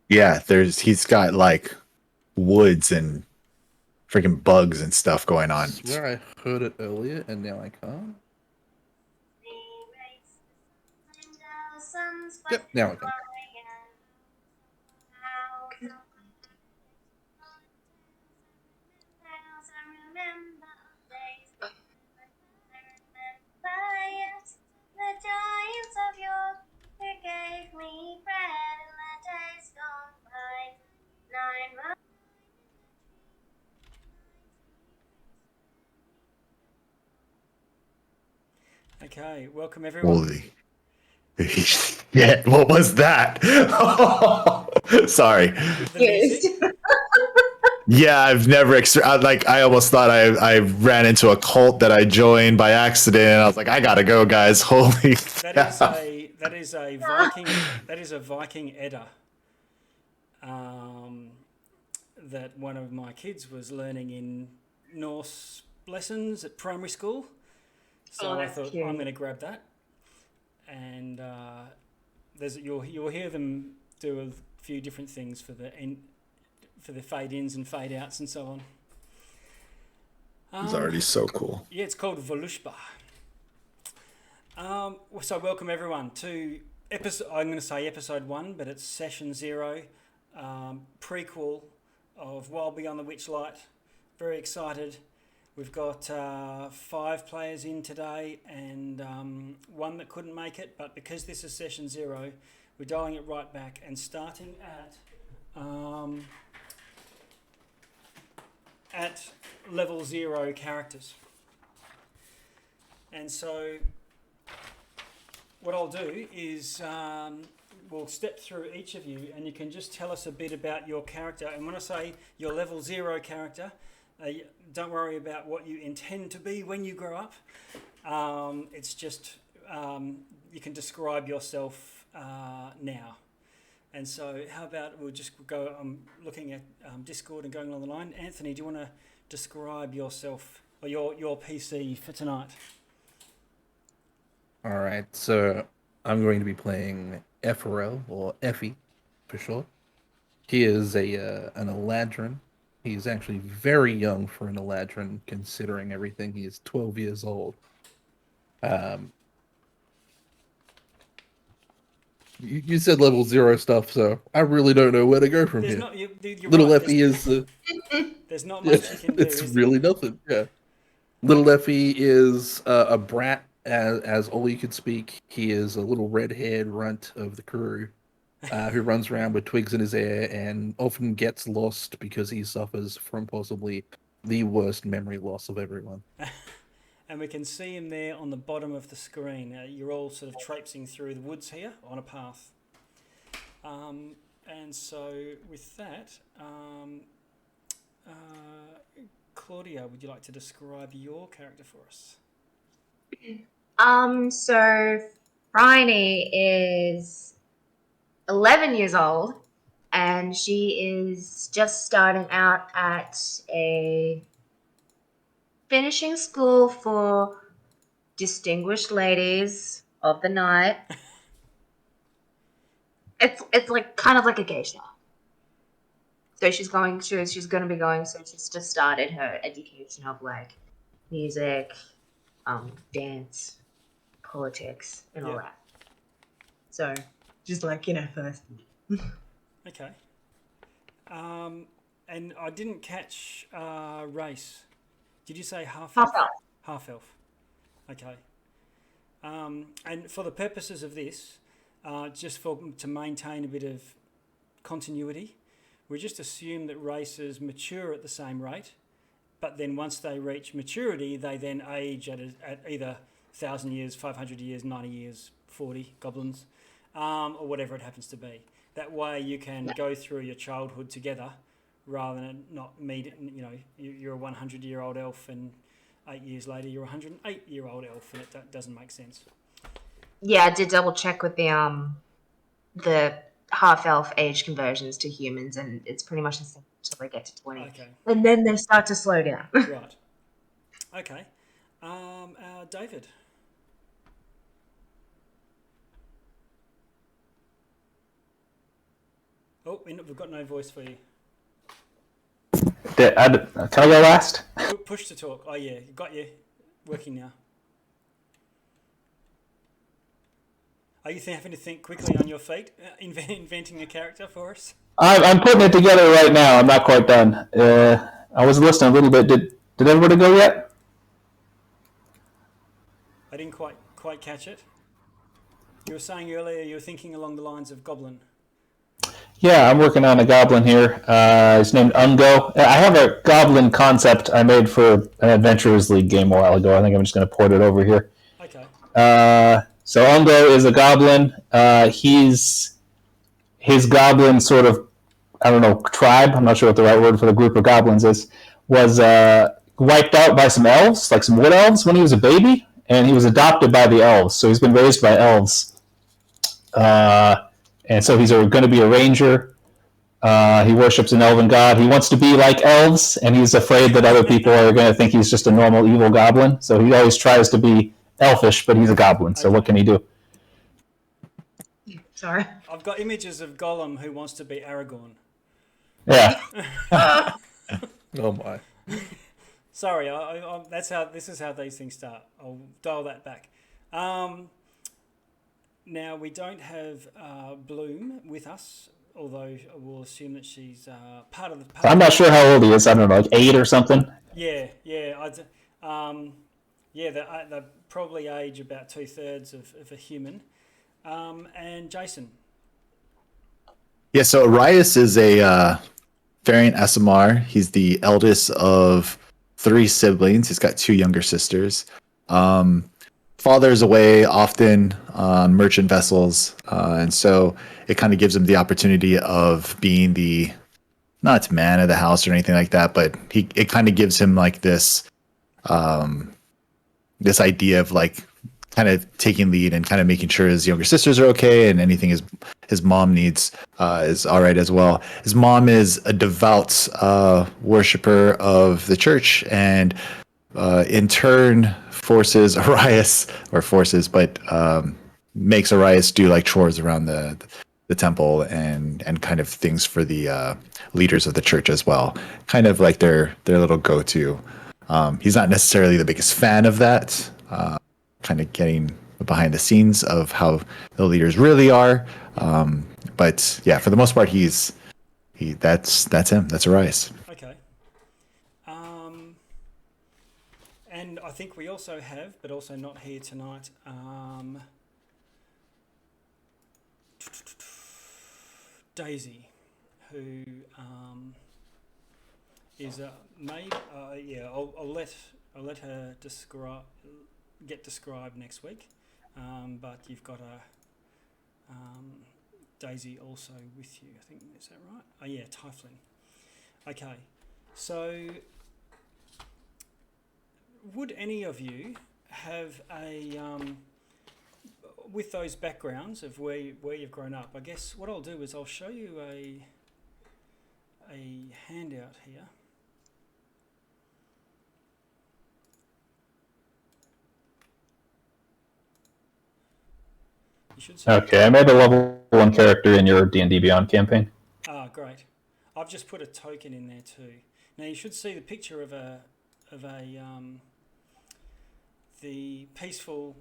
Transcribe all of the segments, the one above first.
Yeah, he's got like woods and freaking bugs and stuff going I on. swear I heard it earlier and now I can't. Yep, now I can. Okay, welcome everyone. Holy shit! What was that? Sorry. The music. Yeah, I've never I almost thought I ran into a cult that I joined by accident. I was like, I gotta go, guys. Holy That is cow. a Viking Edda um, that one of my kids was learning in Norse lessons at primary school. So Oh, I that's thought I'm cute. going to grab that, and you'll hear them do a few different things for the fade ins and fade outs and so on. It's already so cool. Yeah, it's called Volushba. So welcome everyone to episode. I'm going to say episode 1, but it's session 0, prequel of Wild Beyond the Witchlight. Very excited. We've got 5 players in today and one that couldn't make it, but because this is session 0, we're dialing it right back and starting at level 0 characters. And so what I'll do is we'll step through each of you and you can just tell us a bit about your character. And when I say your level 0 character, don't worry about what you intend to be when you grow up. It's just you can describe yourself now. And so how about we'll just go, I'm looking at Discord and going along the line. Anthony, do you want to describe yourself or your PC for tonight? All right, so I'm going to be playing Ephrael, or Effie for short. He is an Eladrin. He's actually very young for an Eladrin, considering everything. He is 12 years old. Um, you said level 0 stuff, so I really don't know where to go from There's here. not you're Little right. Effie is There's not yeah, much you can do, it's is there? really nothing. Yeah, Little Effie is a brat as all you could speak. He is a little red-haired runt of the crew who runs around with twigs in his hair and often gets lost because he suffers from possibly the worst memory loss of everyone. And we can see him there on the bottom of the screen. You're all sort of traipsing through the woods here on a path. And so with that, Claudia, would you like to describe your character for us? So Bryony is 11 years old and she is just starting out at a finishing school for distinguished ladies of the night. It's like kind of like a geisha. So she's going to be going. So she's just started her education of like music, dance, politics, and all Yeah. that. So just like first. Okay. And I didn't catch race. Did you say half elf? Half elf. Half elf. Okay. And for the purposes of this, just to maintain a bit of continuity, we just assume that races mature at the same rate, but then once they reach maturity, they then age at either 1,000 years, 500 years, 90 years, 40 goblins, or whatever it happens to be. That way you can go through your childhood together rather than not meet, you're a 100-year-old elf and 8 years later you're a 108-year-old elf and it doesn't make sense. Yeah, I did double check with the half elf age conversions to humans, and it's pretty much the same until they get to 20. Okay. And then they start to slow down. Right. Okay. David. Oh, we've got no voice for you. Can I go last? Push to talk. Oh yeah, got you. Working now. Are you having to think quickly on your feet, inventing a character for us? I'm putting it together right now. I'm not quite done. I was listening a little bit. Did everybody go yet? I didn't quite catch it. You were saying earlier you were thinking along the lines of goblin. Yeah, I'm working on a goblin here. He's named Ungo. I have a goblin concept I made for an Adventurers League game a while ago. I think I'm just going to port it over here. Okay. So Ungo is a goblin. His goblin sort of, I don't know, tribe, I'm not sure what the right word for the group of goblins is, was wiped out by some elves, like some wood elves when he was a baby, and he was adopted by the elves. So he's been raised by elves. And so he's going to be a ranger. He worships an elven god. He wants to be like elves, and he's afraid that other people are going to think he's just a normal evil goblin. So he always tries to be elfish, but he's a goblin. So what can he do? Sorry. I've got images of Gollum who wants to be Aragorn. Yeah. Oh my. Sorry, this is how these things start. I'll dial that back. Now we don't have Bloom with us, although we'll assume that she's part of the. I'm not sure how old he is. I don't know, like 8 or something. Yeah. They probably age about 2/3 of a human. And Jason. Yeah, so Arias is a variant SMR. He's the eldest of 3 siblings. He's got 2 younger sisters. Father's away often on merchant vessels, and so it kind of gives him the opportunity of being the, not man of the house or anything like that, but it kind of gives him like this this idea of like kind of taking lead and kind of making sure his younger sisters are okay and anything his mom needs is all right as well. His mom is a devout worshiper of the church, and in turn makes Arias do like chores around the temple and kind of things for the leaders of the church as well. Kind of like their little go-to. He's not necessarily the biggest fan of that. Kind of getting behind the scenes of how the leaders really are. But yeah, for the most part, that's him. That's Arias. Okay. And I think we also have, but also not here tonight, Daisy, who is a maid. I'll let her get described next week. But you've got a Daisy also with you. I think, is that right? Oh yeah, Tiefling. Okay, so would any of you have a with those backgrounds of where you've grown up? I guess what I'll do is I'll show you a handout here. You should see. Okay, I made a level 1 character in your D&D Beyond campaign. Ah, great. I've just put a token in there too. Now you should see the picture of the peaceful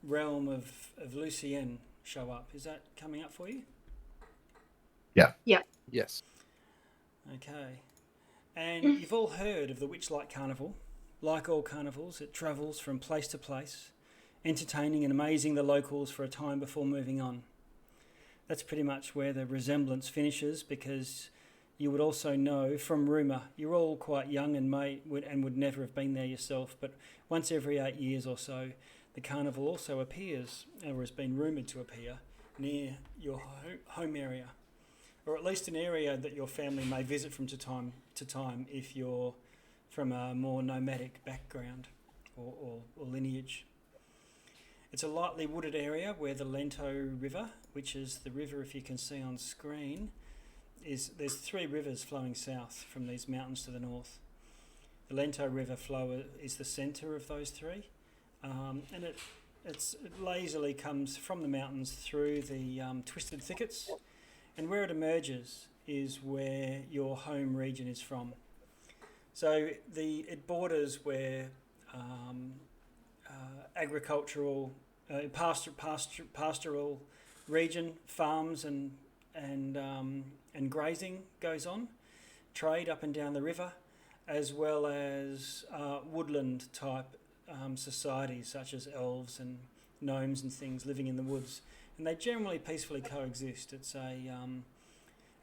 realm of Lucienne show up. Is that coming up for you? Yeah. Yeah. Yes. Okay. And you've all heard of the Witchlight Carnival. Like all carnivals, it travels from place to place, entertaining and amazing the locals for a time before moving on. That's pretty much where the resemblance finishes, because you would also know from rumour, you're all quite young and would never have been there yourself, but once every 8 years or so, the carnival also appears, or has been rumoured to appear, near your home area, or at least an area that your family may visit from time to time if you're from a more nomadic background or lineage. It's a lightly wooded area where the Lento River, which is the river if you can see on screen, there's 3 rivers flowing south from these mountains to the north. The Lento River flow is the centre of those 3, and it lazily comes from the mountains through the twisted thickets and where it emerges is where your home region is from. So it borders where agricultural, pastoral region, farms and grazing goes on, trade up and down the river, as well as woodland type societies such as elves and gnomes and things living in the woods, and they generally peacefully coexist.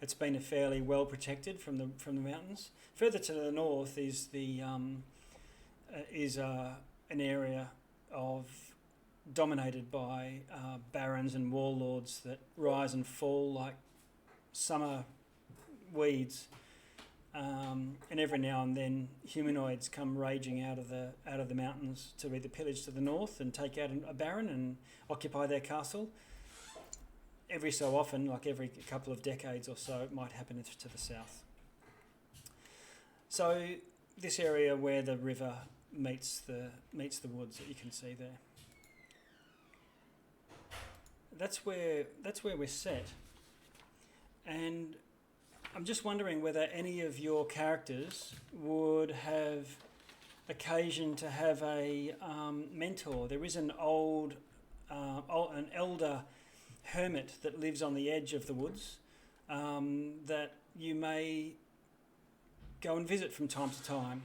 It's been a fairly well protected from the mountains. Further to the north is an area dominated by barons and warlords that rise and fall like summer weeds, and every now and then humanoids come raging out of the mountains to either pillage to the north and take out a baron and occupy their castle. Every so often, like every couple of decades or so, it might happen to the south. So this area where the river meets the woods that you can see there. That's where we're set. And I'm just wondering whether any of your characters would have occasion to have a mentor. There is an elder hermit that lives on the edge of the woods that you may go and visit from time to time.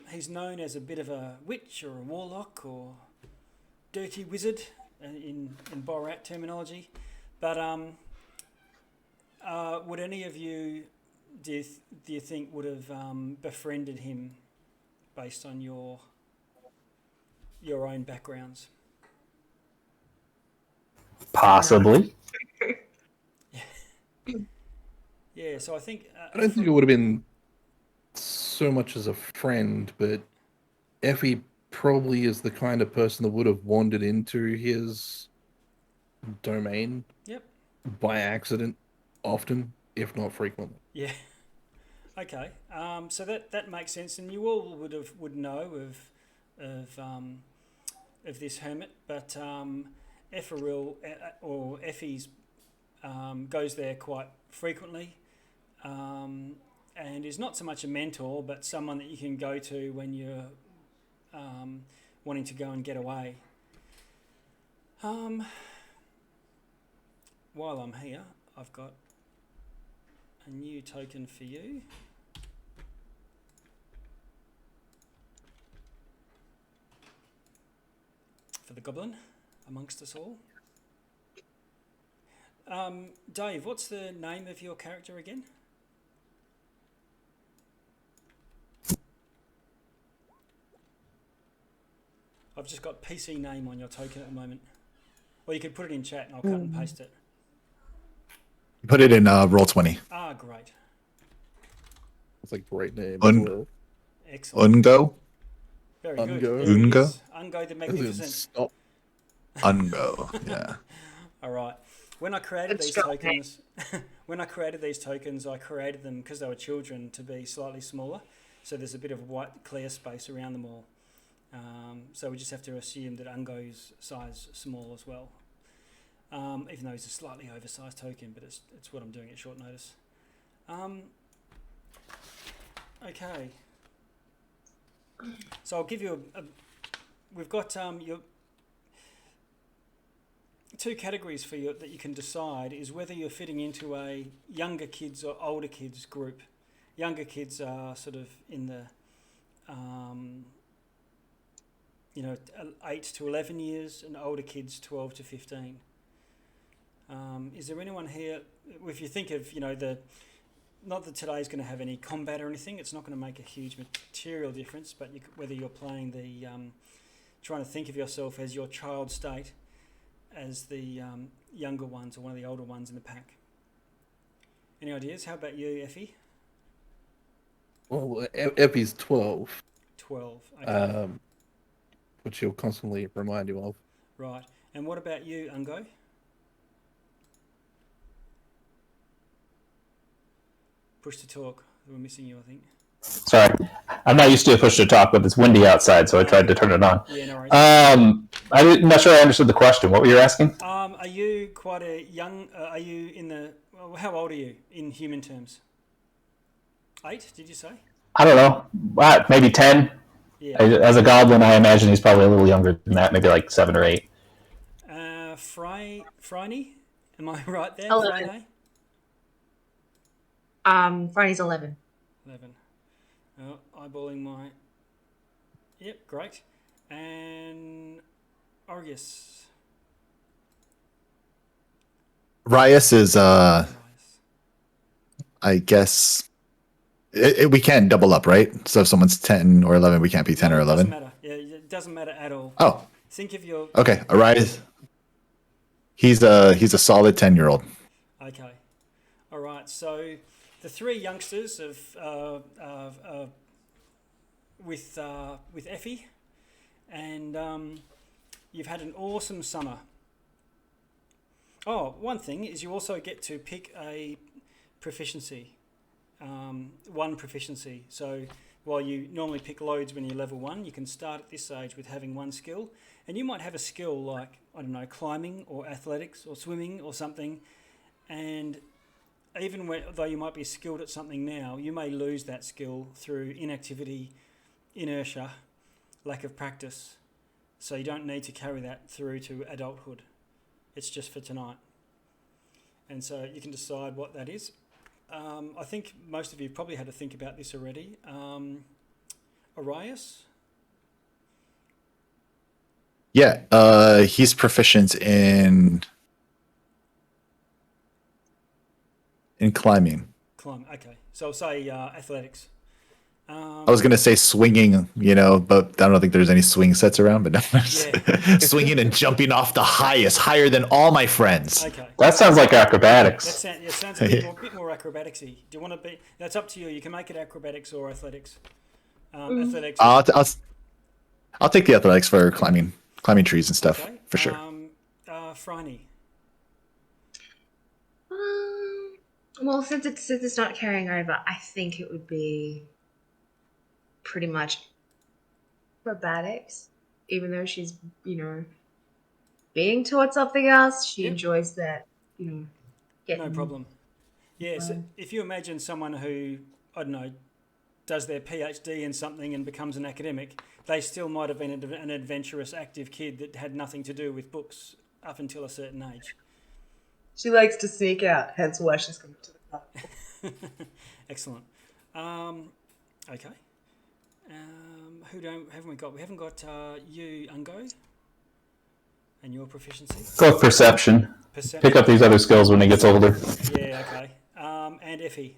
He's known as a bit of a witch or a warlock or dirty wizard in Borat terminology, but would any of you do you think would have befriended him based on your own backgrounds? Possibly. Yeah, so I think I don't think it would have been so much as a friend, but Effie probably is the kind of person that would have wandered into his domain. Yep. By accident, often, if not frequently. Yeah. Okay. So that makes sense, and you all would know of this hermit, but Efferil or Effie's goes there quite frequently, and is not so much a mentor, but someone that you can go to when you're wanting to go and get away. While I'm here, I've got a new token for you. For the goblin amongst us all. Dave, what's the name of your character again? I've just got PC name on your token at the moment. Or you could put it in chat and I'll cut and paste it. Put it in Roll20. Ah, great. It's like a great name. Excellent. Ungo? Very good. Ungo. There it Ungo? is. Ungo the Magnificent. Stop. Ungo, yeah. All right. When I created That's these strong, tokens, I created them because they were children to be slightly smaller. So there's a bit of white clear space around them all. So we just have to assume that Ungo's size small as well. Even though he's a slightly oversized token, but it's what I'm doing at short notice. Okay. So I'll give you we've got your two categories for you that you can decide is whether you're fitting into a younger kids or older kids group. Younger kids are sort of in the 8 to 11 years, and older kids 12 to 15. Is there anyone here, if you think of, not that today's going to have any combat or anything, it's not going to make a huge material difference, but whether you're playing trying to think of yourself as your child state, as the younger ones or one of the older ones in the pack. Any ideas? How about you, Effie? Well, Effie's 12. 12, okay. Which he'll constantly remind you of. Right. And what about you, Ungo? Push to talk. We're missing you, I think. Sorry, I'm not used to a push to talk, but it's windy outside, so I tried to turn it on. Yeah, no worries. I'm not sure I understood the question. What were you asking? Are Are you quite a young? Are you in the? How old are you in human terms? 8? Did you say? I don't know. Maybe 10. Yeah. As a goblin, I imagine he's probably a little younger than that. Maybe like 7 or 8. Phryne? Am I right there? 11. Phryne? Friday's 11. 11. Eyeballing my. Yep, great. And Aureus. Rias is, Nice. I guess, we can't double up, right? So if someone's 10 or 11, we can't be 10 or It doesn't 11. matter. Yeah, it doesn't matter at all. Oh, Think of your. okay. Arias, he's a solid 10-year-old. Okay. All right. So the 3 youngsters with Effie, and you've had an awesome summer. Oh, one thing is you also get to pick a proficiency, one proficiency. So while you normally pick loads when you're level 1, you can start at this age with having one skill. And you might have a skill like, I don't know, climbing or athletics or swimming or something. And even though you might be skilled at something now, you may lose that skill through inactivity, inertia, lack of practice. So you don't need to carry that through to adulthood. It's just for tonight. And so you can decide what that is. I think most of you probably had to think about this already. Arias? Yeah, he's proficient in climbing. Climb, okay. So I'll say athletics. I was gonna say swinging, but I don't think there's any swing sets around. But no, Yeah. swinging and jumping off the highest, higher than all my friends. Okay. That sounds like acrobatics. Sounds a bit more acrobaticsy. Do you want to be? That's up to you. You can make it acrobatics or athletics. Athletics. I'll take the athletics for climbing trees and stuff, Okay. for sure. Phryne. Well, since it's not carrying over, I think it would be pretty much acrobatics. Even though she's, being toward something else, she Yep. enjoys that, No getting problem. Yeah, so if you imagine someone who, I don't know, does their PhD in something and becomes an academic, they still might have been an adventurous, active kid that had nothing to do with books up until a certain age. She likes to sneak out, hence why she's coming to the club. Excellent. Okay. Haven't we got? We haven't got you, Ungo, and your proficiency. Go with perception. Pick up these other skills when he gets older. Yeah. Okay. And Effie.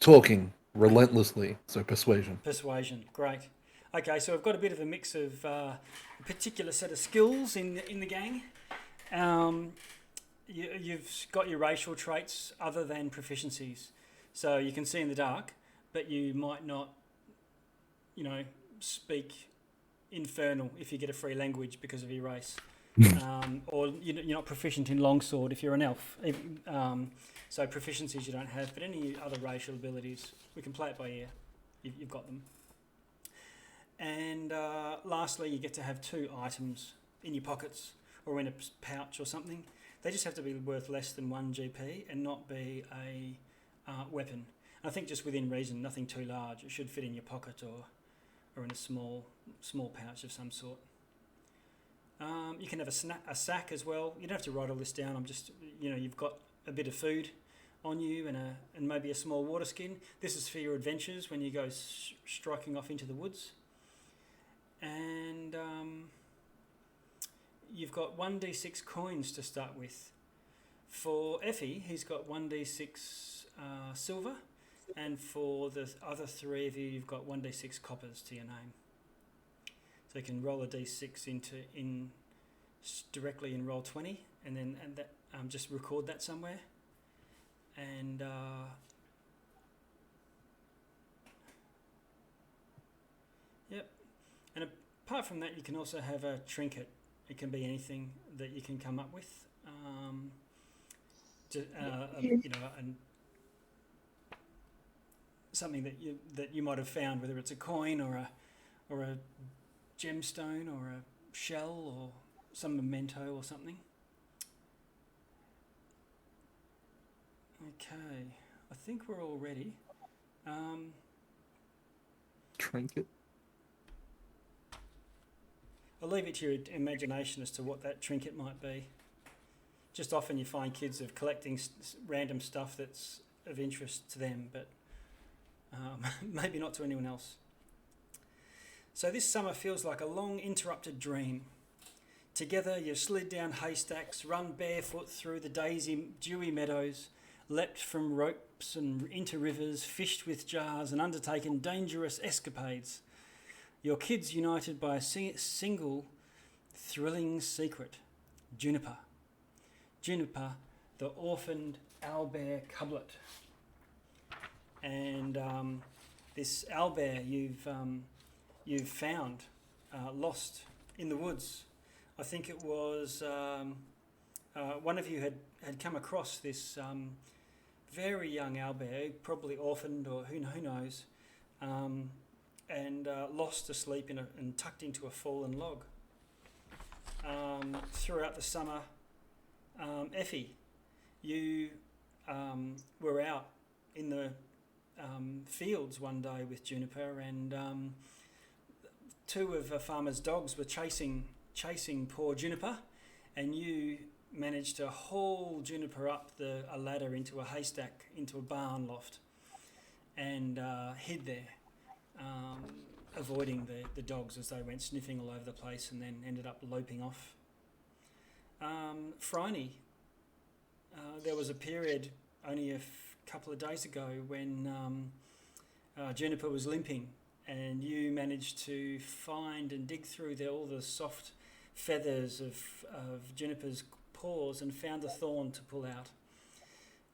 Talking relentlessly, so persuasion. Persuasion. Great. Okay, so we've got a bit of a mix of a particular set of skills in the gang. You've got your racial traits other than proficiencies. So you can see in the dark, but you might not, speak infernal if you get a free language because of your race. Or you're not proficient in longsword if you're an elf. So proficiencies you don't have, but any other racial abilities, we can play it by ear. You've got them. And lastly, you get to have 2 items in your pockets or in a pouch or something. They just have to be worth less than 1 GP and not be a weapon. And I think just within reason, nothing too large. It should fit in your pocket or in a small pouch of some sort. You can have a sack as well. You don't have to write all this down. I'm just, you've got a bit of food on you and maybe a small water skin. This is for your adventures when you go striking off into the woods. And you've got 1d6 coins to start with. For Effie, he's got 1d6 silver, and for the other 3 of you, you've got 1d6 coppers to your name. So you can roll a d6 directly in roll 20, and then just record that somewhere. And yep. And apart from that, you can also have a trinket. It can be anything that you can come up with. And something that you might have found, whether it's a coin or a gemstone or a shell or some memento or something. Okay, I think we're all ready. Trinket. I'll leave it to your imagination as to what that trinket might be. Just often you find kids of collecting random stuff that's of interest to them, but maybe not to anyone else. So this summer feels like a long interrupted dream. Together you've slid down haystacks, run barefoot through the daisy dewy meadows, leapt from ropes and into rivers, fished with jars and undertaken dangerous escapades. Your kids united by a single thrilling secret. Juniper. Juniper, the orphaned owlbear cublet. And this owlbear you've found, lost in the woods. I think it was one of you had come across this very young owlbear, probably orphaned or who knows, and lost asleep and tucked into a fallen log. Throughout the summer, Effie, you were out in the fields one day with Juniper, and two of a farmer's dogs were chasing poor Juniper, and you managed to haul Juniper up a ladder into a haystack, into a barn loft, and hid there, avoiding the dogs as they went sniffing all over the place and then ended up loping off. Phryne, there was a period only a couple of days ago when Juniper was limping, and you managed to find and dig through all the soft feathers of Juniper's paws and found a thorn to pull out.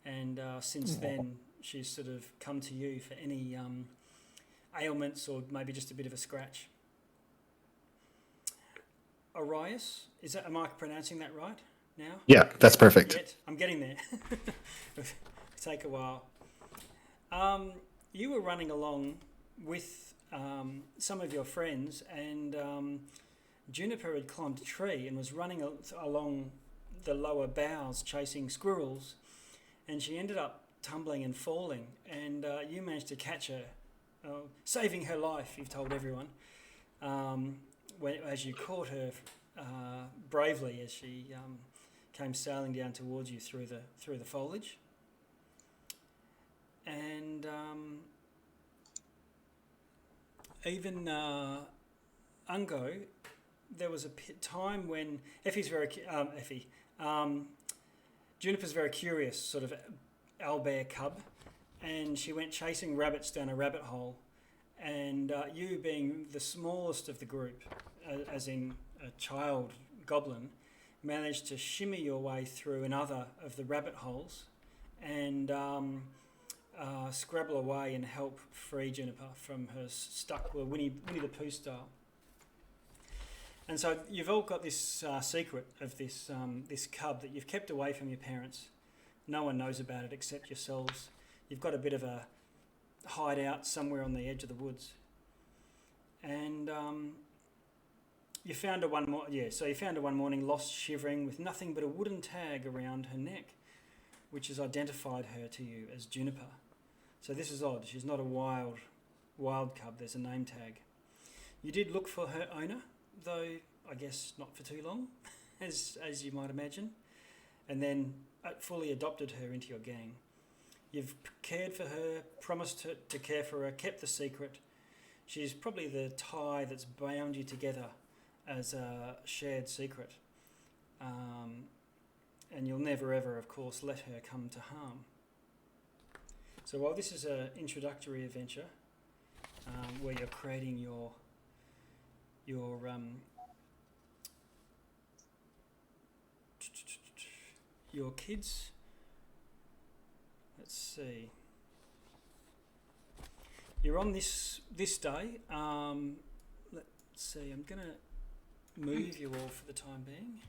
And since then, she's sort of come to you for any ailments or maybe just a bit of a scratch. Arias, am I pronouncing that right now? Yeah, that's perfect. I'm getting there. It'll take a while. You were running along with some of your friends, and Juniper had climbed a tree and was running along the lower boughs chasing squirrels, and she ended up tumbling and falling, and you managed to catch her, saving her life, you've told everyone, as you caught her bravely as she came sailing down towards you through the foliage. And even Ungo, there was a time when Juniper's very curious, sort of owlbear cub, and she went chasing rabbits down a rabbit hole, and you, being the smallest of the group, as in a child goblin, managed to shimmy your way through another of the rabbit holes and scrabble away and help free Juniper from her stuck, Winnie the Pooh style. And so you've all got this secret of this cub that you've kept away from your parents. No one knows about it except yourselves. You've got a bit of a hideout somewhere on the edge of the woods. And you found her one morning lost, shivering, with nothing but a wooden tag around her neck, which has identified her to you as Juniper. So this is odd. She's not a wild cub. There's a name tag. You did look for her owner, though I guess not for too long, as you might imagine, and then fully adopted her into your gang. You've cared for her, promised to care for her, kept the secret. She's probably the tie that's bound you together as a shared secret. And you'll never ever, of course, let her come to harm. So while this is an introductory adventure, where you're creating your kids, let's see. You're on this day. Let's see. I'm gonna move you all for the time being.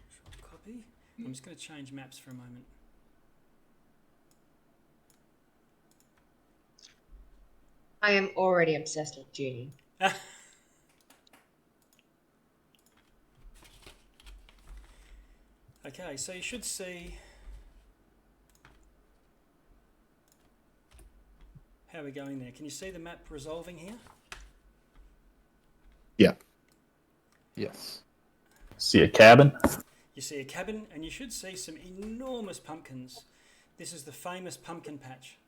Copy. I'm just going to change maps for a moment. I am already obsessed with Junie. Okay, so you should see. How are we going there? Can you see the map resolving here? Yeah. Yes. See a cabin? You see a cabin, and you should see some enormous pumpkins. This is the famous pumpkin patch.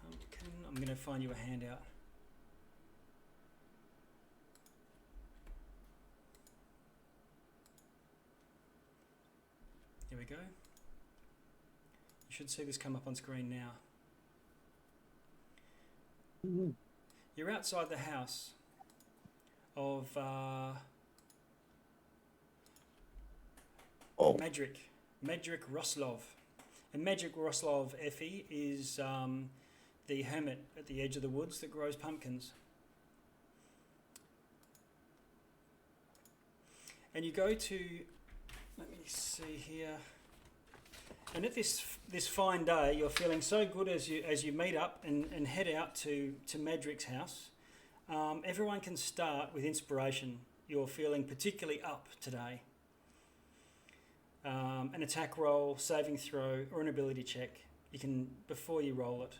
Pumpkin. I'm going to find you a handout. Here we go. You should see this come up on screen now. You're outside the house of Medric Roslov. And Medric Roslov Effie is the hermit at the edge of the woods that grows pumpkins. And you go to, let me see here. And at this fine day, you're feeling so good as you meet up and head out to Medric's house. Everyone can start with inspiration. You're feeling particularly up today. An attack roll, saving throw, or an ability check. You can, before you roll it,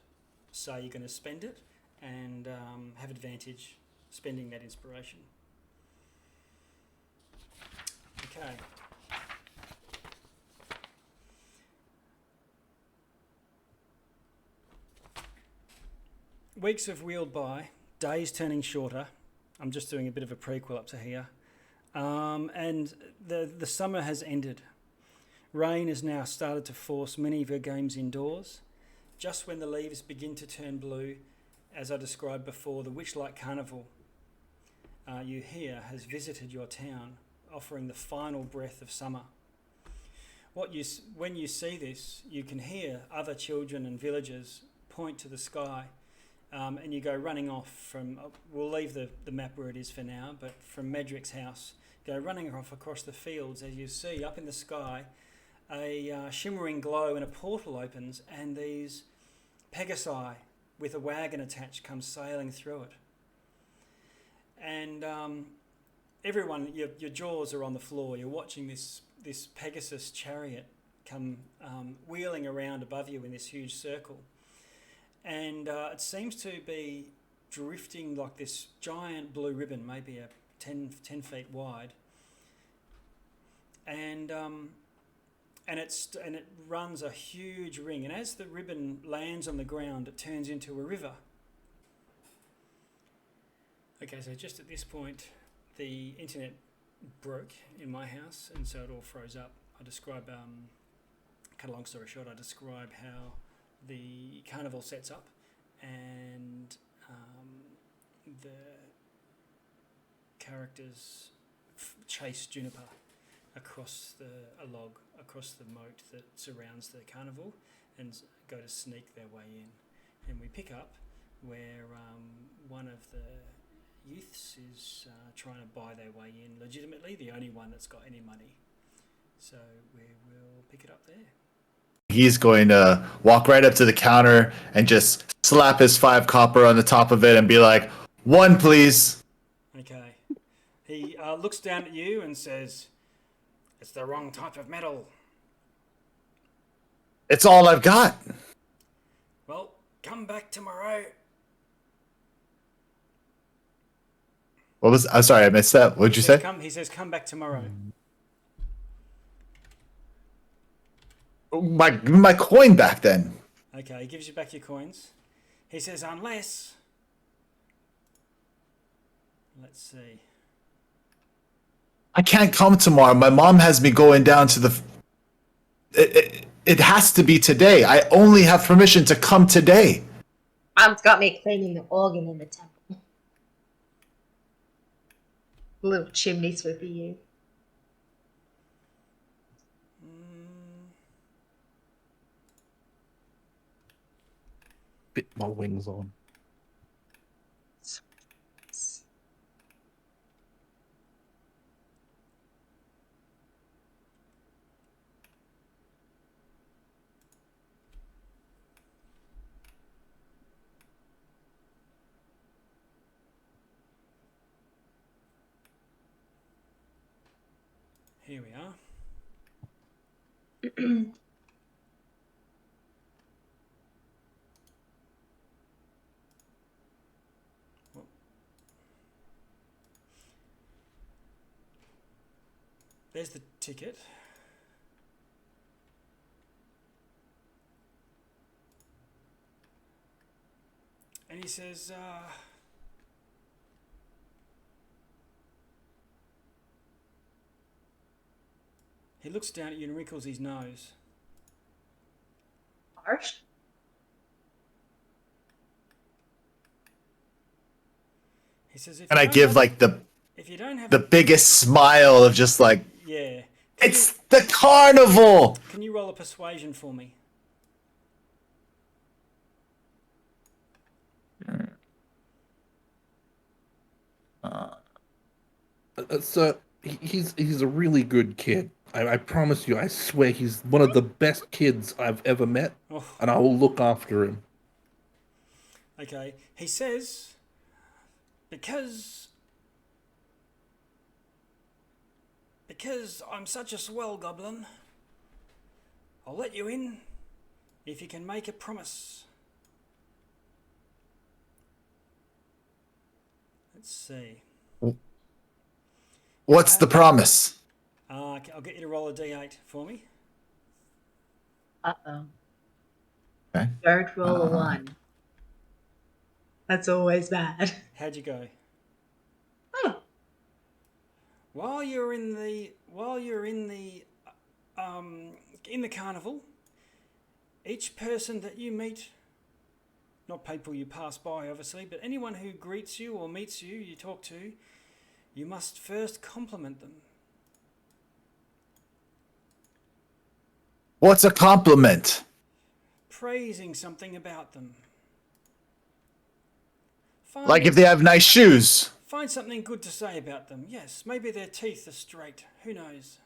say you're going to spend it and have advantage spending that inspiration. Okay. Weeks have wheeled by, days turning shorter. I'm just doing a bit of a prequel up to here. And the summer has ended. Rain has now started to force many of your games indoors. Just when the leaves begin to turn blue, as I described before, the Witchlight Carnival you hear has visited your town, offering the final breath of summer. When you see this, you can hear other children and villagers point to the sky, and you go running off from, we'll leave the map where it is for now, but from Medric's house, go running off across the fields as you see up in the sky a shimmering glow and a portal opens, and these Pegasi with a wagon attached come sailing through it. And everyone, your jaws are on the floor. You're watching this Pegasus chariot come wheeling around above you in this huge circle. And it seems to be drifting like this giant blue ribbon, maybe 10 feet wide. And it runs a huge ring. And as the ribbon lands on the ground, it turns into a river. Okay, so just at this point, the internet broke in my house, and so it all froze up. I describe, cut a long story short, I describe how the carnival sets up, and the characters chase Juniper across a log across the moat that surrounds the carnival and go to sneak their way in. And we pick up where one of the youths is trying to buy their way in legitimately, the only one that's got any money. So we will pick it up there. He's going to walk right up to the counter and just slap his 5 copper on the top of it and be like, 1, please. Okay. He looks down at you and says, "It's the wrong type of metal." It's all I've got. Well, come back tomorrow. I'm sorry, I missed that. What'd you say? He says, come back tomorrow. My coin back then. Okay, he gives you back your coins. He says, unless... Let's see. I can't come tomorrow. My mom has me going down to the... It has to be today. I only have permission to come today. Mom's got me cleaning the organ in the temple. Little chimney sweeper you. Bit my wings on. Here we are. There's the ticket. And he says, he looks down at you and wrinkles his nose. Harsh. He says, And I give like if you don't have the biggest smile of just like, yeah, it's the carnival. can you roll a persuasion for me? So he's a really good kid. I promise you. I swear he's one of the best kids I've ever met, Oh. and I will look after him. Okay. He says, because I'm such a swell goblin, I'll let you in if you can make a promise. Let's see. What's the promise? I'll get you to roll a d8 for me. Uh-oh. Okay. Don't roll a 1. That's always bad. How'd you go? Oh. While you're in the carnival, each person that you meet, not people you pass by obviously, but anyone who greets you or meets you, you talk to, you must first compliment them. What's a compliment? Praising something about them. Like if they have nice shoes. Find something good to say about them. Yes, maybe their teeth are straight. Who knows?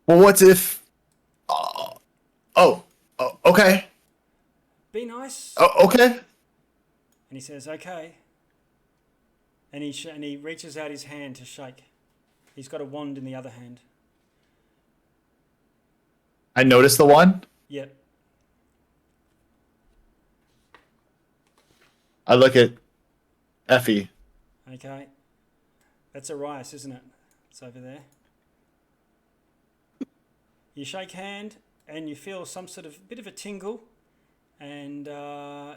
Well, what if... okay. Be nice. Oh, okay. And he says, okay. And he reaches out his hand to shake. He's got a wand in the other hand. I noticed the one. Yep. I look at Effie. Okay. That's Arias, isn't it? It's over there. You shake hand and you feel some sort of bit of a tingle, and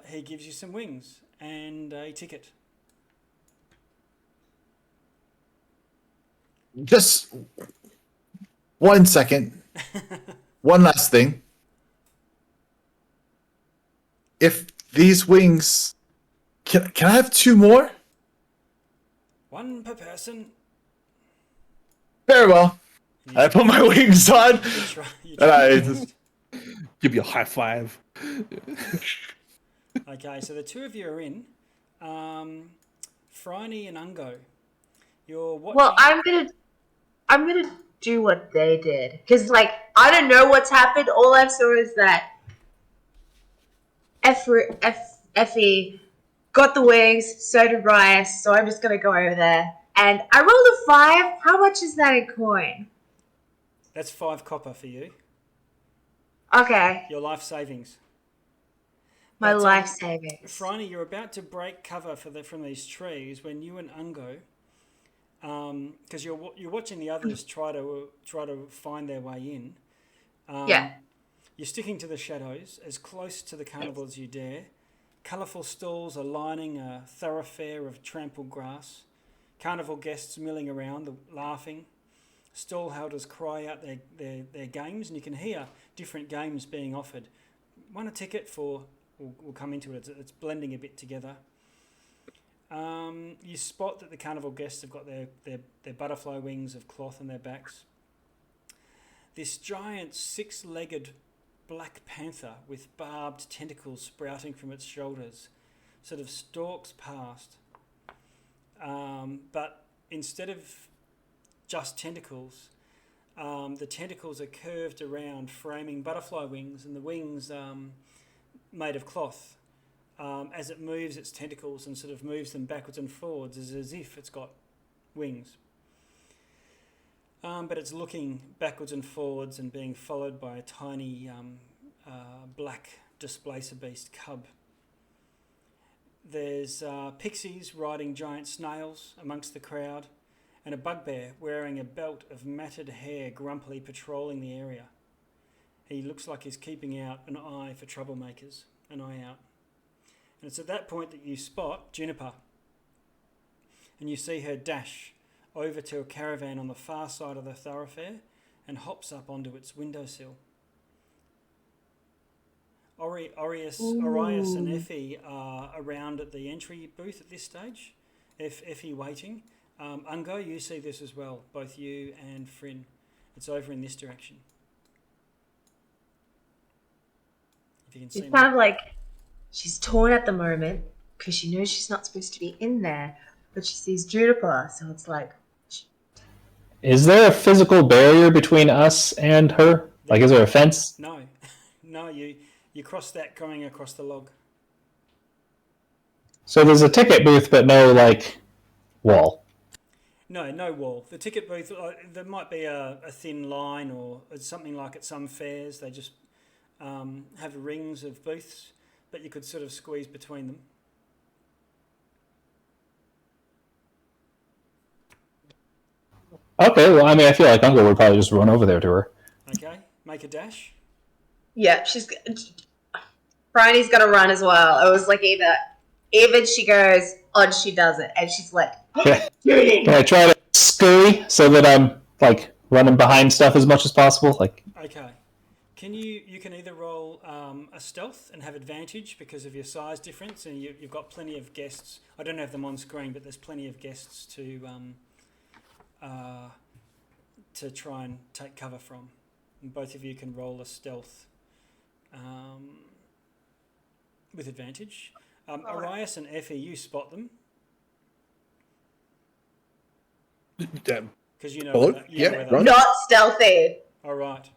he gives you some wings and a ticket. Just 1 second. One last thing. If these wings... Can I have 2 more? 1 per person. Very well. I put my wings on. You And I try just... Give you a high five. Okay, so the 2 of you are in. Phryne and Ungo. You're watching. Well, I'm gonna do what they did, because like I don't know what's happened. All I saw is that Effie got the wings, so did Rias. So I'm just gonna go over there, and I rolled a 5. How much is that in coin? That's 5 copper for you. Okay, Your life savings. my But, life savings. Phryne, you're about to break cover from these trees when you and Ungo, because you're watching the others try to find their way in. Yeah. You're sticking to the shadows as close to the carnival as you dare. Colourful stalls are lining a thoroughfare of trampled grass. Carnival guests milling around, laughing. Stall holders cry out their games, and you can hear different games being offered. Won a ticket for... We'll come into it. It's blending a bit together. You spot that the carnival guests have got their butterfly wings of cloth on their backs. This giant 6-legged black panther with barbed tentacles sprouting from its shoulders sort of stalks past. But instead of just tentacles, the tentacles are curved around, framing butterfly wings, and the wings made of cloth as it moves its tentacles and sort of moves them backwards and forwards as if it's got wings. But it's looking backwards and forwards and being followed by a tiny black displacer beast cub. There's pixies riding giant snails amongst the crowd, and a bugbear wearing a belt of matted hair grumpily patrolling the area. He looks like he's keeping out an eye for troublemakers, an eye out. And it's at that point that you spot Juniper, and you see her dash over to a caravan on the far side of the thoroughfare and hops up onto its windowsill. Orius and Effie are around at the entry booth at this stage. Effie waiting. Ungo, you see this as well, both you and Fryn. It's over in this direction. If you can see It's kind of like she's torn at the moment because she knows she's not supposed to be in there, but she sees Juniper, so it's like... Is there a physical barrier between us and her? Like, is there a fence? No. No, you cross that going across the log. So there's a ticket booth, but no, like, wall. No wall. The ticket booth, there might be a thin line or something like at some fairs. They just have rings of booths, but you could sort of squeeze between them. Okay, well, I mean, I feel like Uncle would probably just run over there to her. Okay, make a dash. Yeah, Bryony's gonna run as well. It was like either she goes or she doesn't, and she's like, Can I try to scurry so that I'm, like, running behind stuff as much as possible? Like, Okay. You can either roll a stealth and have advantage because of your size difference, and you've got plenty of guests. I don't have them on screen, but there's plenty of guests to try and take cover from. And both of you can roll a stealth with advantage. Arias and Effie, you spot them. Because you know Hello? where Yeah, they are. run. not stealthy. All right.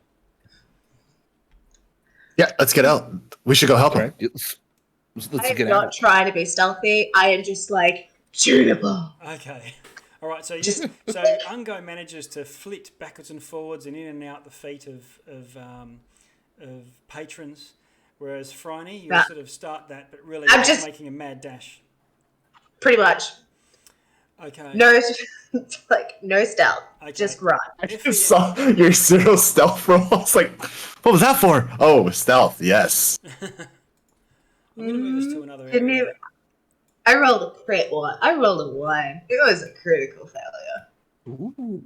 Yeah, let's get out. We should go help him. Right. Let's I am get not out. trying to be stealthy. I am just like, Juniper. Okay. All right. So Ungo manages to flit backwards and forwards and in and out the feet of patrons, whereas Phryne, you sort of start that, but really I'm you're just- making a mad dash. Pretty much. Okay. No, like, no stealth. Okay. Just run. I just saw your zero stealth roll. I was like, what was that for? Oh, stealth, yes. I'm going to move this to another Didn't area. even... I rolled a crit one. I rolled a 1. It was a critical failure. Ooh.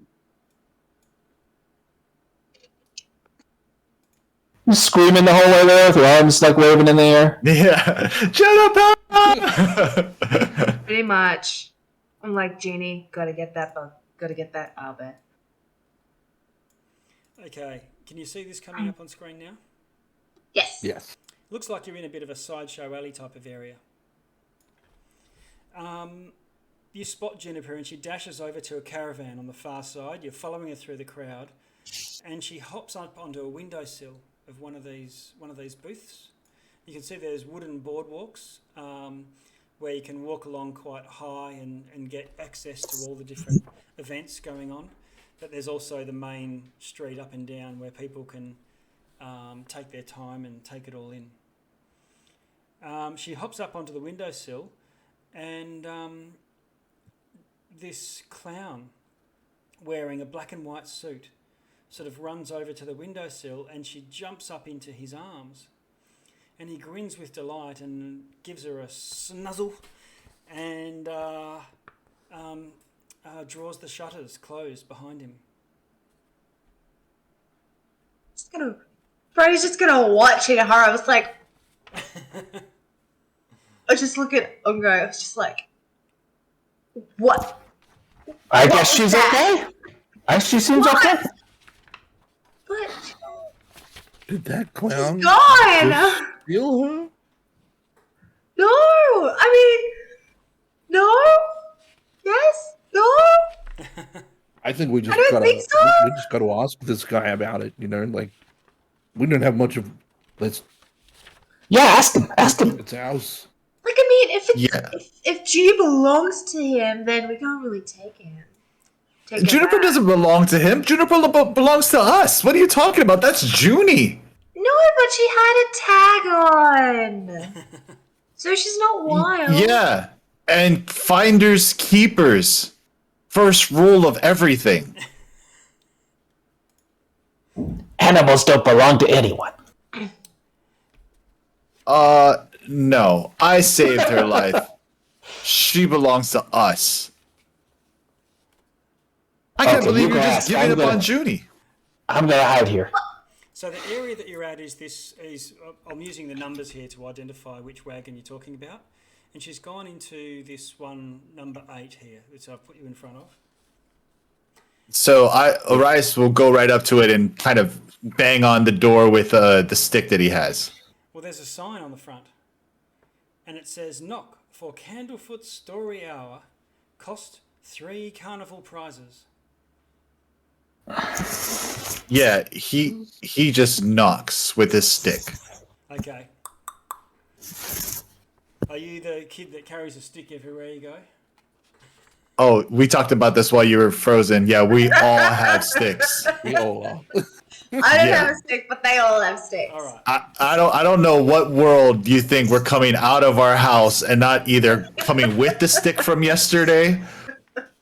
screaming the whole way there with your arms, like, waving in the air. Yeah. Juniper! Pretty much. I'm like, Genie, gotta get that bug. Gotta get that Albert. Okay. Can you see this coming up on screen now? Yes. Yes. Looks like you're in a bit of a sideshow alley type of area. You spot Juniper and she dashes over to a caravan on the far side. You're following her through the crowd, and she hops up onto a windowsill of one of these booths. You can see there's wooden boardwalks where you can walk along quite high and get access to all the different events going on. But there's also the main street up and down where people can take their time and take it all in. She hops up onto the windowsill, and this clown wearing a black and white suit sort of runs over to the windowsill, and she jumps up into his arms, and he grins with delight and gives her a snuzzle and draws the shutters closed behind him. Brody's just gonna watch in horror. I was like, I just look at Ungo. I was just like, what? I What guess was she's that? okay. She seems What? okay. But Did that she's clown gone. steal her? No, I mean, no. Yes, no. I think we just I don't gotta think so. we just gotta ask this guy about it, you know, like we don't have much of let's Yeah, ask him. Ask him. it's ours. Yeah. if G belongs to him, then we can't really take him. Take it Juniper back. doesn't belong to him. Juniper belongs to us. What are you talking about? That's Junie. No, but she had a tag on, so she's not wild. Yeah. And finders keepers. First rule of everything. Animals don't belong to anyone. No. I saved her life. She belongs to us. I can't Okay, believe you you're go just ask. giving I'm up gonna- on Junie. I'm gonna hide here. So the area that you're at is I'm using the numbers here to identify which wagon you're talking about, and she's gone into this one number 8 here, which I've put you in front of. So Arias will go right up to it and kind of bang on the door with the stick that he has. Well, there's a sign on the front, and it says "Knock for Candlefoot Story Hour, cost 3 carnival prizes." Yeah, he just knocks with his stick. Okay. Are you the kid that carries a stick everywhere you go? Oh, we talked about this while you were frozen. Yeah, we all have sticks. We all are. I don't Yeah. have a stick, but they all have sticks. All right. I don't know what world you think we're coming out of our house and not either coming with the stick from yesterday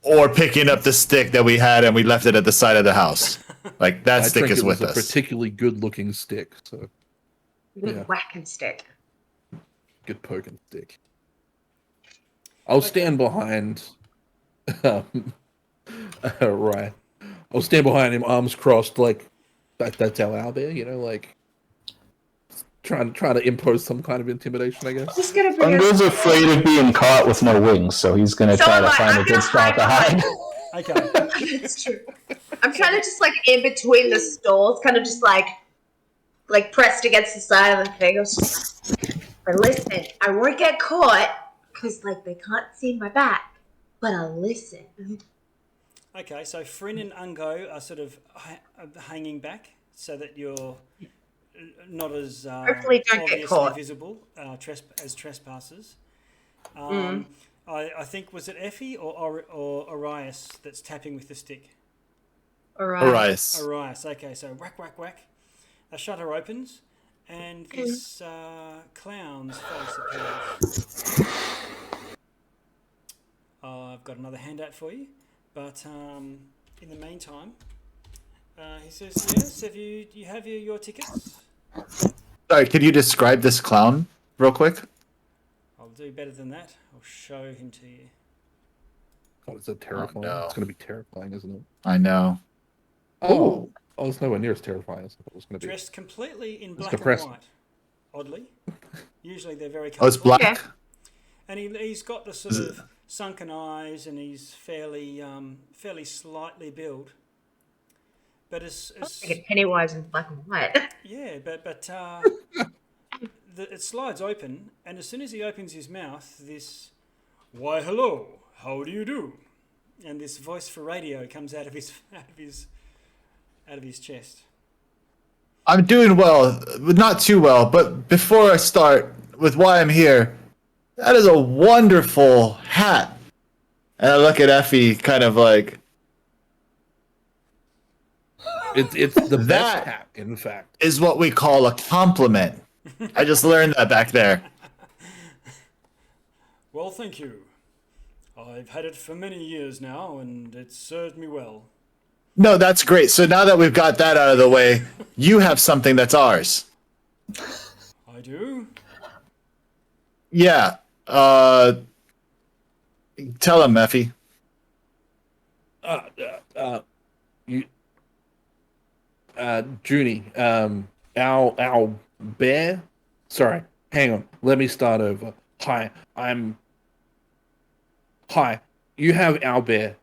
or picking up the stick that we had and we left it at the side of the house. Like that I stick think is it was with a us. particularly good-looking stick. So Good Yeah. whacking stick. good poking stick. I'll stand behind. Right. I'll stand behind him, arms crossed, like that's our owlbear. You know, like trying to impose some kind of intimidation. I guess. Just gonna bring Ungo's afraid of being caught with no wings, so he's gonna So try am to I. find I'm a good gonna spot to hide hide. Okay. It's true. I'm kind of just like in between the stalls, kind of just like pressed against the side of the thing. I was just like, but listen, I won't get caught because like they can't see my back, but I'll listen. Okay, so Fryn and Ungo are sort of hanging back so that you're not as Hopefully don't get obviously caught. visible as trespassers. Mm. I think, was it Effie or Arias that's tapping with the stick? All right. Arias. Arias, okay, so whack, whack, whack. A shutter opens and this clown's face appears. I've got another handout for you, but in the meantime, he says, yes, have you have your tickets? Sorry, could you describe this clown real quick? I'll do better than that. I'll show him to you. God, it's so terrifying. no. It's going to be terrifying, isn't it? I know. Oh, it's nowhere near as terrifying as I thought it was going to be. Dressed completely in black depressing. and white, oddly. Usually they're very Oh, it's colourful. black. Yeah. And he's got the sort of sunken eyes, and he's fairly slightly built. But Like a Pennywise in black and white. yeah, but it slides open, and as soon as he opens his mouth, this, why hello, how do you do? And this voice for radio comes out of his chest. I'm doing well, not too well, but before I start with why I'm here, that is a wonderful hat. And I look at Effie kind of like, It's the best That- hat, in fact. is what we call a compliment. I just learned that back there. Well, thank you. I've had it for many years now, and it's served me well. No, that's great. So now that we've got that out of the way, you have something that's ours. I do. Yeah. Tell him, Effie. Junie, our bear. Sorry, hang on. Let me start over. Hi, you have our bear.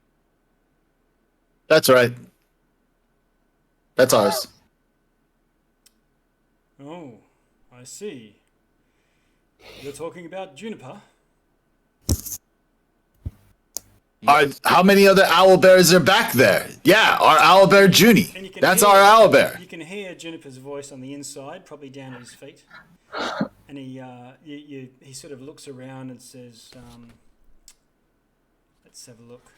That's right. That's ours. Oh, I see. You're talking about Juniper? How many other owl bears are back there? Yeah, our owl bear Junie. And you can That's hear- our owl bear. You can hear Juniper's voice on the inside, probably down at his feet. And he sort of looks around and says, let's have a look.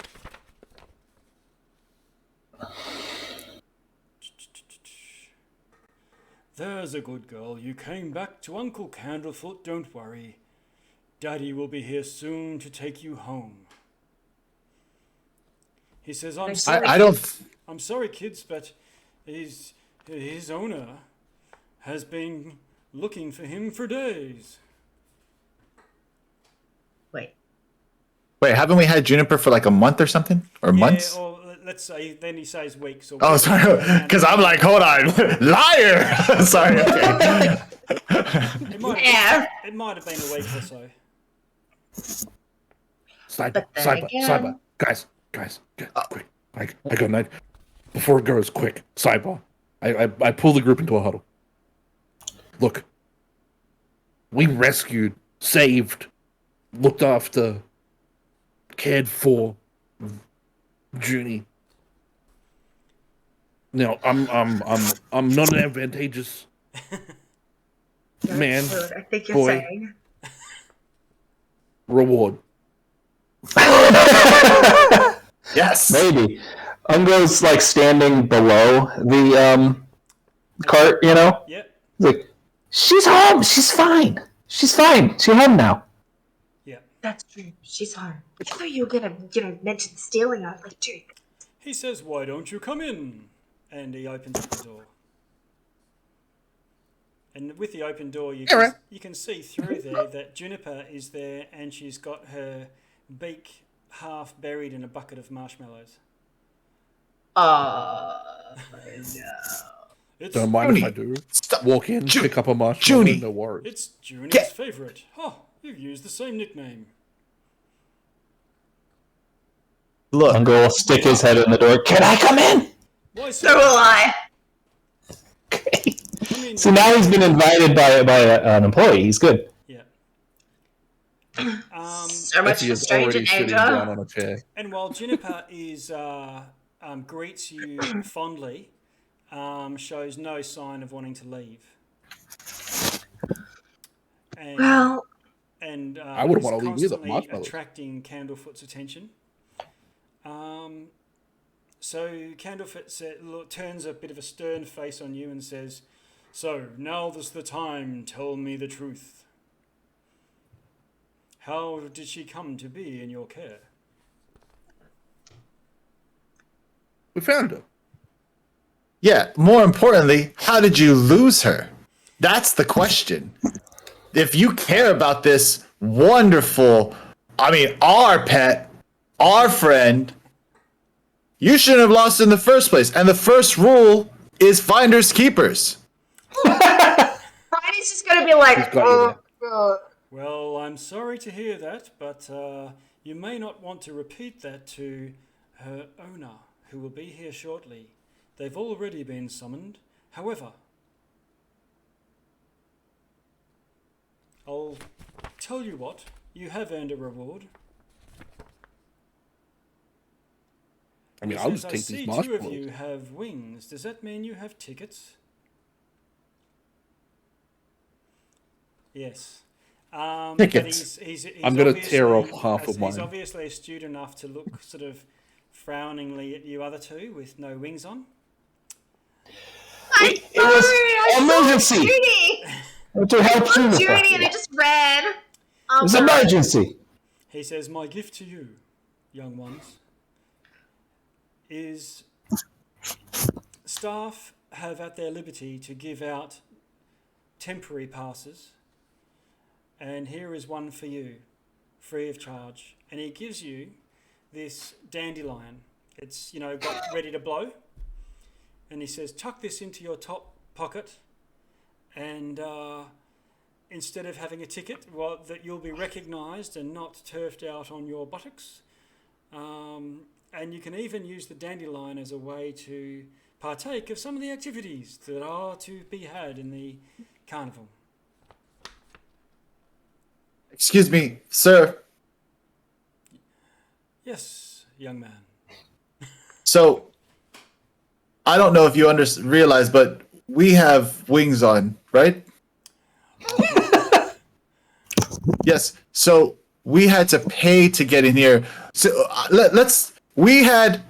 There's a good girl. You came back to Uncle Candlefoot, don't worry. Daddy will be here soon to take you home. He says, I'm sorry, kids, but his owner has been looking for him for days. Wait. Wait, haven't we had Juniper for like a month or something? Or months? Or let's say, then he says weeks. Or Oh, sorry. Because I'm like, hold on. Liar! Sorry, okay. It might have been a week or so. Sidebar. Guys, quick. I got night. Before it goes, quick. Sidebar. I pull the group into a huddle. Look. We rescued, saved, looked after, cared for Junie. Now, I'm not an advantageous man. I think you're boy. saying. Reward. Yes. Maybe. Ungo's like standing below the cart, you know? Yep. He's like, she's home. She's fine. She's fine. She's home now. Yep. That's true. She's home. I thought you were gonna, mention stealing her like too. He says, why don't you come in? And he opens up the door. And with the open door, you can see through there that Juniper is there, and she's got her beak half buried in a bucket of marshmallows. No. Don't mind if I do. Walk in, pick up a marshmallow, no worries. It's Junie's favourite. Oh, you've used the same nickname. Look. Ungo will stick his head in the door. Can I come in? Why So will I. Okay. So now he's been invited by an employee. He's good. Yeah. So much for stranger sitting down danger. on a chair. And while Juniper is greets you fondly, shows no sign of wanting to leave. And, Well, I wouldn't want to leave either. constantly Marshmallows. attracting Candlefoot's attention. So Candlefoot turns a bit of a stern face on you and says, "So now's the time. Tell me the truth. How did she come to be in your care?" We found her. Yeah, more importantly, how did you lose her? That's the question. If you care about this wonderful, our pet, our friend, you shouldn't have lost in the first place. And the first rule is finders keepers. Bridie's just gonna be like, Well, I'm sorry to hear that, but you may not want to repeat that to her owner, who will be here shortly. They've already been summoned. However, I'll tell you what, you have earned a reward. I'll just take these marshmallows. Two of you have wings. Does that mean you have tickets? Yes. Tickets. But he's I'm going to obviously- tear off half of He's mine. obviously astute enough to look sort of frowningly at you other two with no wings on. I'm It was sorry, emergency. To help Judy, Juniper. and I just ran. It was an emergency. He says, "My gift to you, young ones, is staff have at their liberty to give out temporary passes, and here is one for you, free of charge." And he gives you this dandelion. It's, got ready to blow. And he says, "Tuck this into your top pocket, and instead of having a ticket, that you'll be recognised and not turfed out on your buttocks. And you can even use the dandelion as a way to partake of some of the activities that are to be had in the carnival." Excuse me, sir. Yes, young man. So, I don't know if you realize, but we have wings on, right? Yes. So we had to pay to get in here. So we had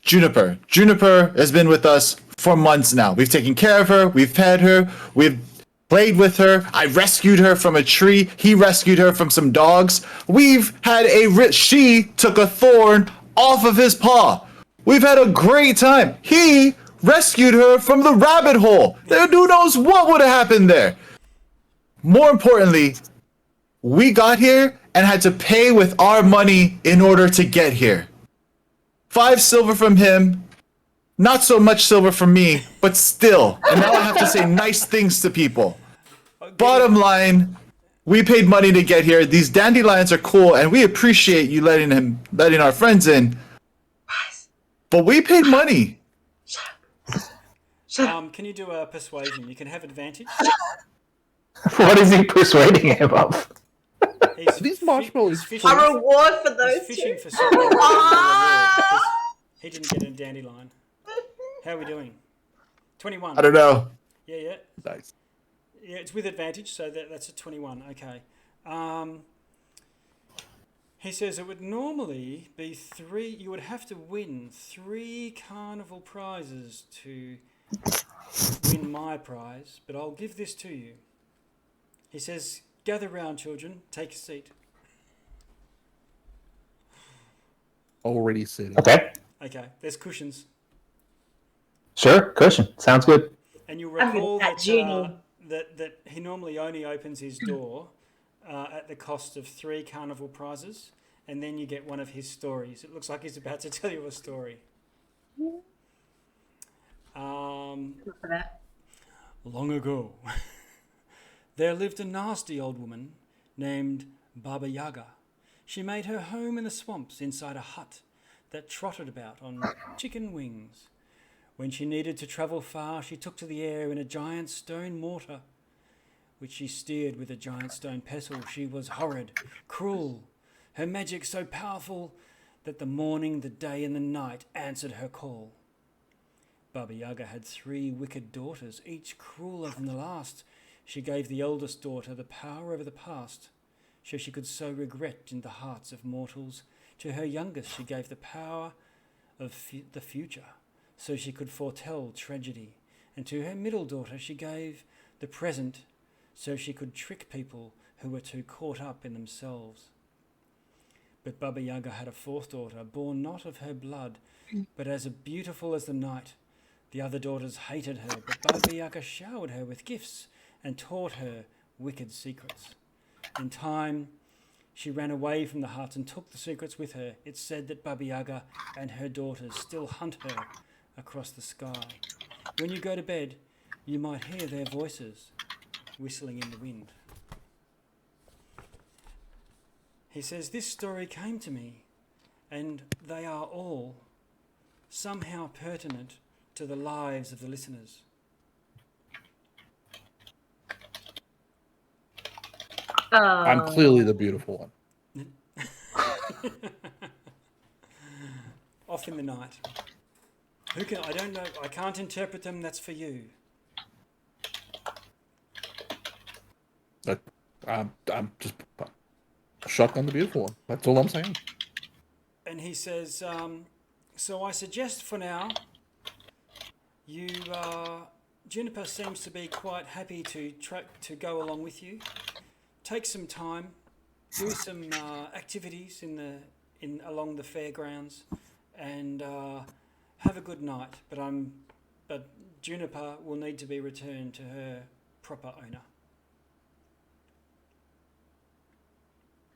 Juniper. Juniper has been with us for months now. We've taken care of her. We've fed her. We've played with her. I rescued her from a tree. He rescued her from some dogs. We've had she took a thorn off of his paw. We've had a great time. He rescued her from the rabbit hole. Who knows what would have happened there? More importantly, we got here and had to pay with our money in order to get here. 5 silver from him, not so much silver from me, but still. And now I have to say nice things to people. Bottom line, we paid money to get here. These dandelions are cool, and we appreciate you letting our friends in. But we paid money. Can you do a persuasion? You can have advantage. What is he persuading him of? These marshmallows fishing. A reward for those He's fishing two. for something. Because he didn't get a dandelion. How are we doing? 21. I don't know. Yeah. nice. Yeah, it's with advantage, so that's a 21. Okay. He says it would normally be 3. You would have to win 3 carnival prizes to win my prize, but I'll give this to you. He says, gather round, children. Take a seat. Already sitting. Okay. Okay, there's cushions. Sure. Cushion. Sounds good. And you'll recall that that, genie. that he normally only opens his door at the cost of 3 carnival prizes, and then you get one of his stories. It looks like he's about to tell you a story. For that. Long ago, there lived a nasty old woman named Baba Yaga. She made her home in the swamps inside a hut that trotted about on chicken wings. When she needed to travel far, she took to the air in a giant stone mortar, which she steered with a giant stone pestle. She was horrid, cruel, her magic so powerful that the morning, the day, and the night answered her call. Baba Yaga had 3 wicked daughters, each crueler than the last. She gave the eldest daughter the power over the past, so she could sow regret in the hearts of mortals. To her youngest she gave the power of the future, so she could foretell tragedy. And to her middle daughter she gave the present, so she could trick people who were too caught up in themselves. But Baba Yaga had a 4th daughter, born not of her blood, but as beautiful as the night. The other daughters hated her, but Baba Yaga showered her with gifts and taught her wicked secrets. In time, she ran away from the hut and took the secrets with her. It's said that Baba Yaga and her daughters still hunt her across the sky. When you go to bed, you might hear their voices whistling in the wind. He says, this story came to me, and they are all somehow pertinent to the lives of the listeners. I'm clearly the beautiful one. Off in the night. Who can? I don't know. I can't interpret them. That's for you. I'm just shocked on the beautiful one. That's all I'm saying. And he says, so I suggest for now, you, Juniper seems to be quite happy to go along with you. Take some time, do some activities along the fairgrounds, and have a good night. But Juniper will need to be returned to her proper owner.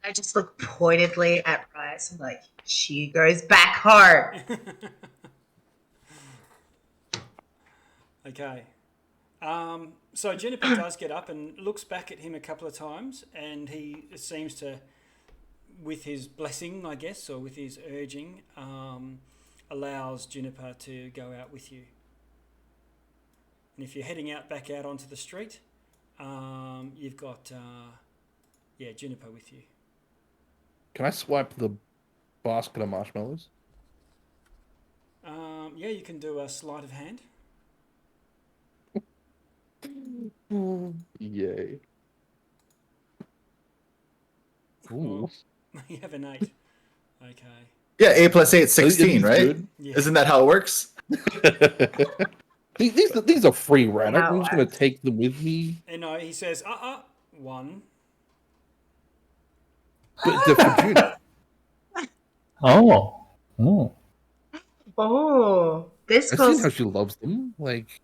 I just look pointedly at Rice. I'm like, she goes back home. Okay. So Juniper does get up and looks back at him a couple of times, and he seems to, with his blessing, I guess, or with his urging, allows Juniper to go out with you. And if you're heading back out onto the street, you've got, Juniper with you. Can I swipe the basket of marshmallows? You can do a sleight of hand. Yay. Ooh. You have an 8. Okay. Yeah, 8 plus 8, 16, right? Good. Yeah. Isn't that how it works? These are free, right? Yeah, I'm just gonna take them with me. And no, he says, 1. But they're for Judy. Oh. Oh, this I've seen goes. how she loves them. Like,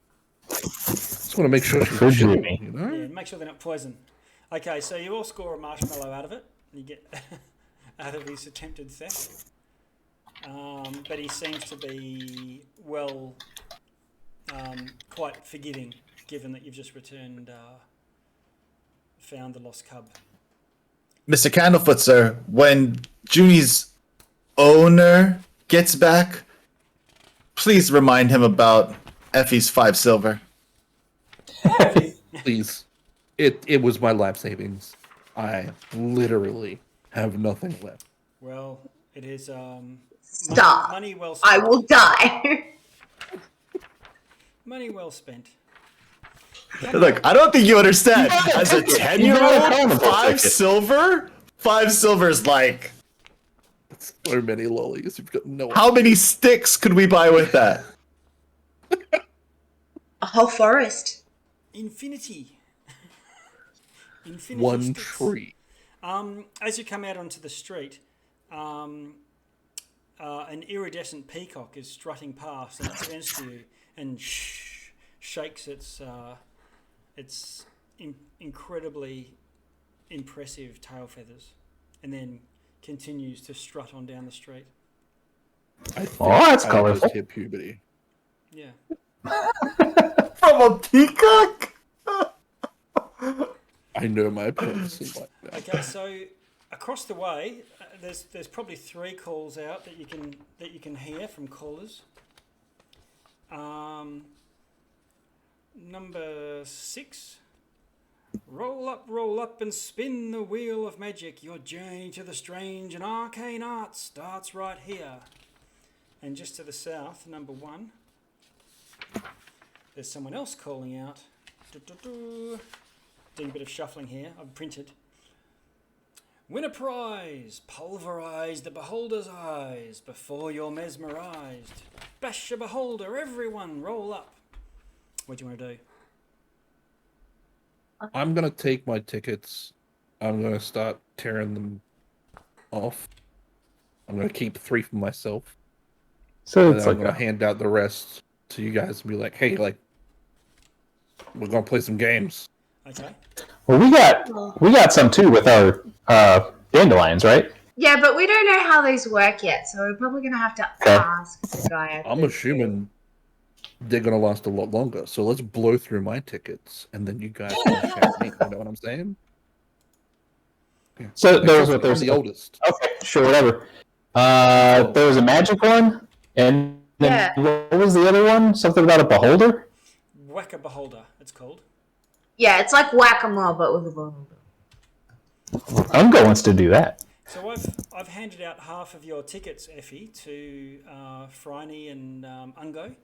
just want to make sure she's chill, Refrigerating. you know? Yeah, make sure they're not poison. Okay, so you all score a marshmallow out of it. You get out of his attempted theft. But he seems to be, quite forgiving, given that you've just found the lost cub. Mr. Candlefoot, sir, when Junie's owner gets back, please remind him about Effie's 5 silver. Please. It was my life savings. I literally have nothing left. Well, it is Stop. money well spent. I will die. Money well spent. Look, I don't think you understand. As a You got a 10-year-old, carnival 5 ticket. silver? 5 silver's like, So many lollies. You've got no how many sticks could we buy with that? A whole forest. Infinity. Infinity one sticks. tree. As you come out onto the street, an iridescent peacock is strutting past and it turns to you and shakes its incredibly impressive tail feathers, and then continues to strut on down the street. I think that's I colorful. just hit puberty. Yeah. From a peacock? I know my parents are like that. Okay, so across the way, there's probably 3 calls out that you can hear from callers. Number 6. Roll up and spin the wheel of magic. Your journey to the strange and arcane arts starts right here. And just to the south, number 1. There's someone else calling out. Doing a bit of shuffling here. I've printed. Win a prize. Pulverize the beholder's eyes before you're mesmerized. Bash a beholder. Everyone roll up. What do you want to do? I'm gonna take my tickets. I'm gonna start tearing them off. I'm gonna keep 3 for myself. So And it's then I'm like gonna hand out the rest to you guys and be like, hey, like, we're gonna play some games. Okay. well, we got some too with our dandelions, right? Yeah, but we don't know how these work yet, so we're probably gonna have to Okay. ask the guy. at I'm the assuming they're gonna last a lot longer. So let's blow through my tickets and then you guys can share me. You know what I'm saying? Yeah. So Like, there was trust what me, there's I'm the oldest. Okay, sure, whatever. There was a magic one, and then Yeah. what was the other one? Something about a beholder? Whack a beholder, it's called. Yeah, it's like whack-a-mole, but with a bone. Ungo wants to do that. So I've handed out half of your tickets, Effie, to Phryne and Ungo, and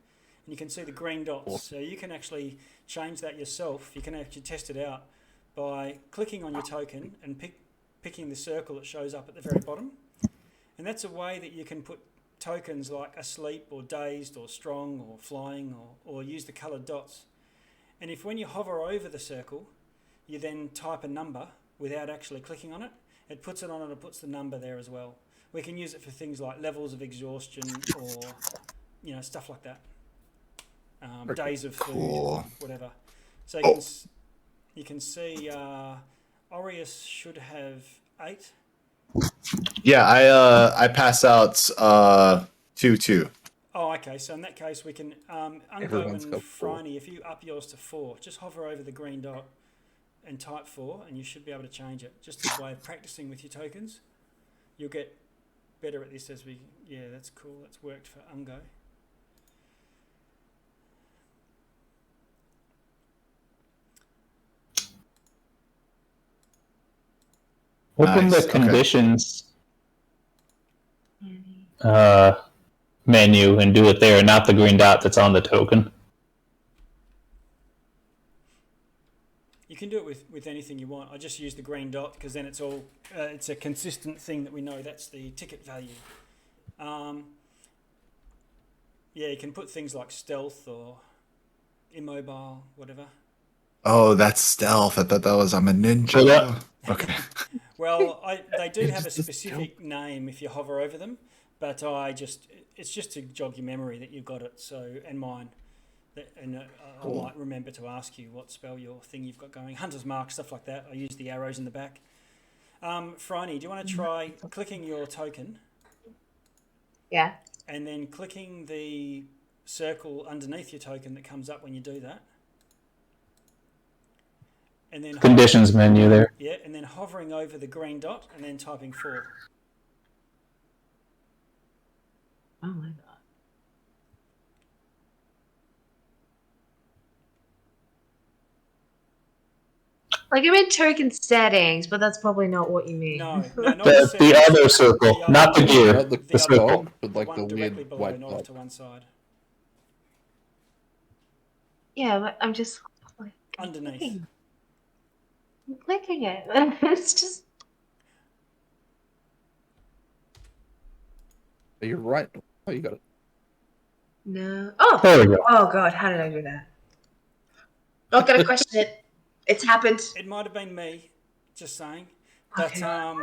you can see the green dots. So you can actually change that yourself. You can actually test it out by clicking on your token and picking the circle that shows up at the very bottom. And that's a way that you can put tokens like asleep or dazed or strong or flying or use the coloured dots. And if when you hover over the circle, you then type a number without actually clicking on it, it puts it on and it puts the number there as well. We can use it for things like levels of exhaustion or, stuff like that. Days of food, Cool. whatever. So you can see Aureus should have 8. Yeah, I pass out 2. Oh, okay. So in that case, we can Ungo Everyone's and got 4. Phryne, if you up yours to 4, just hover over the green dot and type 4, and you should be able to change it. Just as a way of practicing with your tokens, you'll get better at this as we. Yeah, that's cool. That's worked for Ungo. Open Nice, the okay. conditions menu and do it there, not the green dot that's on the token. can do it with anything you want. I just use the green dot because then it's all it's a consistent thing that we know that's the ticket value. Yeah, you can put things like stealth or immobile, whatever. Oh, that's stealth. I thought that was I'm a ninja. So that- Okay. Well, they do have a specific name if you hover over them, but it's just to jog your memory that you've got it. So and mine, and I might remember to ask you what spell your thing you've got going. Hunter's Mark, stuff like that. I use the arrows in the back. Phryne, do you want to try clicking your token? Yeah. And then clicking the circle underneath your token that comes up when you do that. And then Conditions menu there. Yeah, and then hovering over the green dot and then typing 4. Oh my god. Like I'm in token settings, but that's probably not what you mean. No, not The other circle, not the gear. Not the The circle. dog, but like one the directly weird below white and off dot. to one side. Yeah, but I'm just like Underneath. I'm clicking it. It's just You're right. Oh, you got it. no. Oh, There we go. oh god, how did I do that? Not gonna question it. It's happened. It might have been me, just saying. But Okay.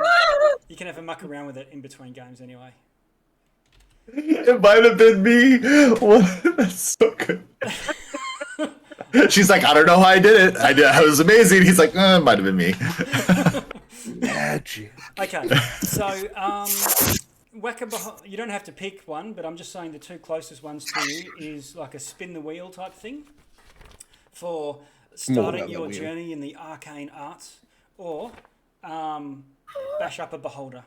you can have a muck around with it in between games anyway. It might have been me. What? That's so good. She's like, I don't know how I did it. It was amazing. He's like, it might have been me. Magic. Okay, so you don't have to pick one, but I'm just saying the two closest ones to you is like a spin the wheel type thing for starting about your that wheel. journey in the arcane arts, or bash up a beholder.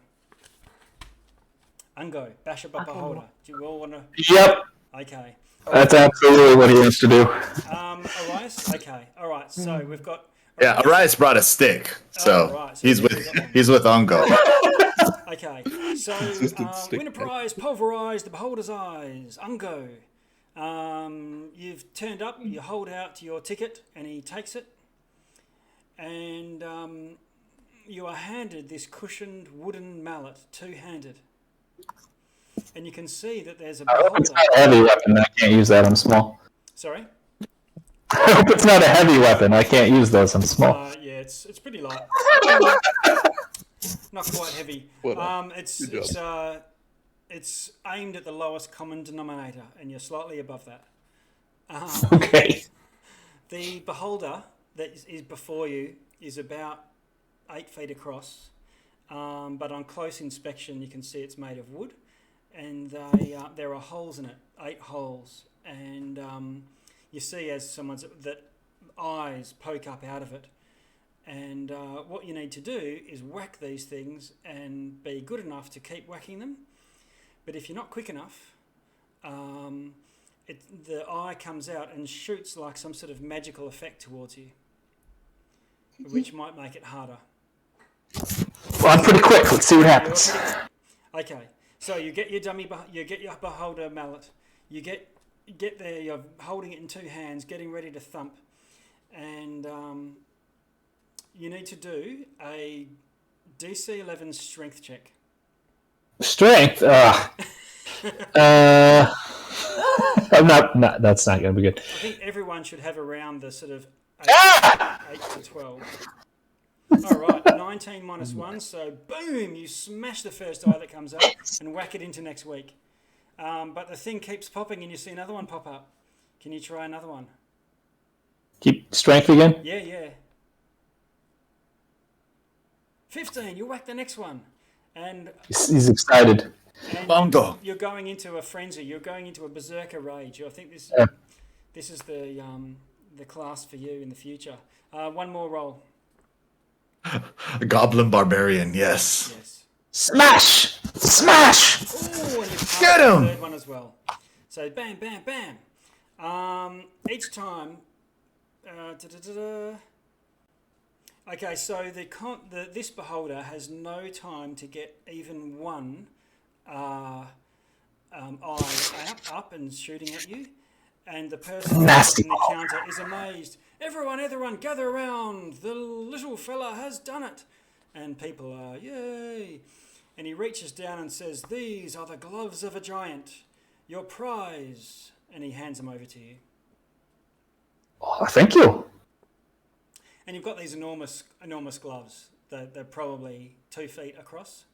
Ungo, bash up a beholder. Do you all want to? Yep, Okay. that's absolutely what he wants to do. Elias? Okay. All right. So we've got. Yeah, Arias brought a stick, so, Oh, right. So he's with Ungo. Okay. So Consistent stick win a prize, pulverize the beholder's eyes. Ungo. You've turned up. You hold out your ticket, and he takes it. And you are handed this cushioned wooden mallet, two-handed. And you can see that there's a I hope it's beholder. not a heavy weapon. I can't use that. I'm small. Sorry. I hope it's not a heavy weapon. I can't use those. I'm small. Yeah, it's pretty light. Not quite heavy. Well done. It's aimed at the lowest common denominator, and you're slightly above that. Okay. The beholder that is before you is about 8 feet across, but on close inspection you can see it's made of wood, and there are holes in it, 8 holes, and you see as that eyes poke up out of it. And what you need to do is whack these things and be good enough to keep whacking them. But if you're not quick enough, the eye comes out and shoots like some sort of magical effect towards you, which might make it harder. Well, I'm pretty quick. Let's see what happens. Okay, so you get your beholder mallet. You get there. You're holding it in 2 hands, getting ready to thump, and you need to do a DC 11 strength check. Strength. I'm not. That's not going to be good. I think everyone should have around the sort of 8 to 12. All right, 19 minus 1, so boom, you smash the first eye that comes up and whack it into next week. But the thing keeps popping and you see another one pop up. Can you try another one? Keep strength again. Yeah. 15, you whack the next one. And He's excited. Bongo. you're going into a frenzy. You're going into a berserker rage. I think this is the class for you in the future. One more roll. A goblin barbarian, yes. Yes. Smash! Smash! Ooh, and you pass Get the him! third one as well. So bam, bam, bam. Each time. Okay, so this beholder has no time to get even one eye up and shooting at you, And the person Nasty in the counter is amazed. Everyone, gather around. The little fella has done it. And people are, yay. And he reaches down and says, these are the gloves of a giant. Your prize. And he hands them over to you. Oh, thank you. And you've got these enormous gloves. They're probably 2 feet across.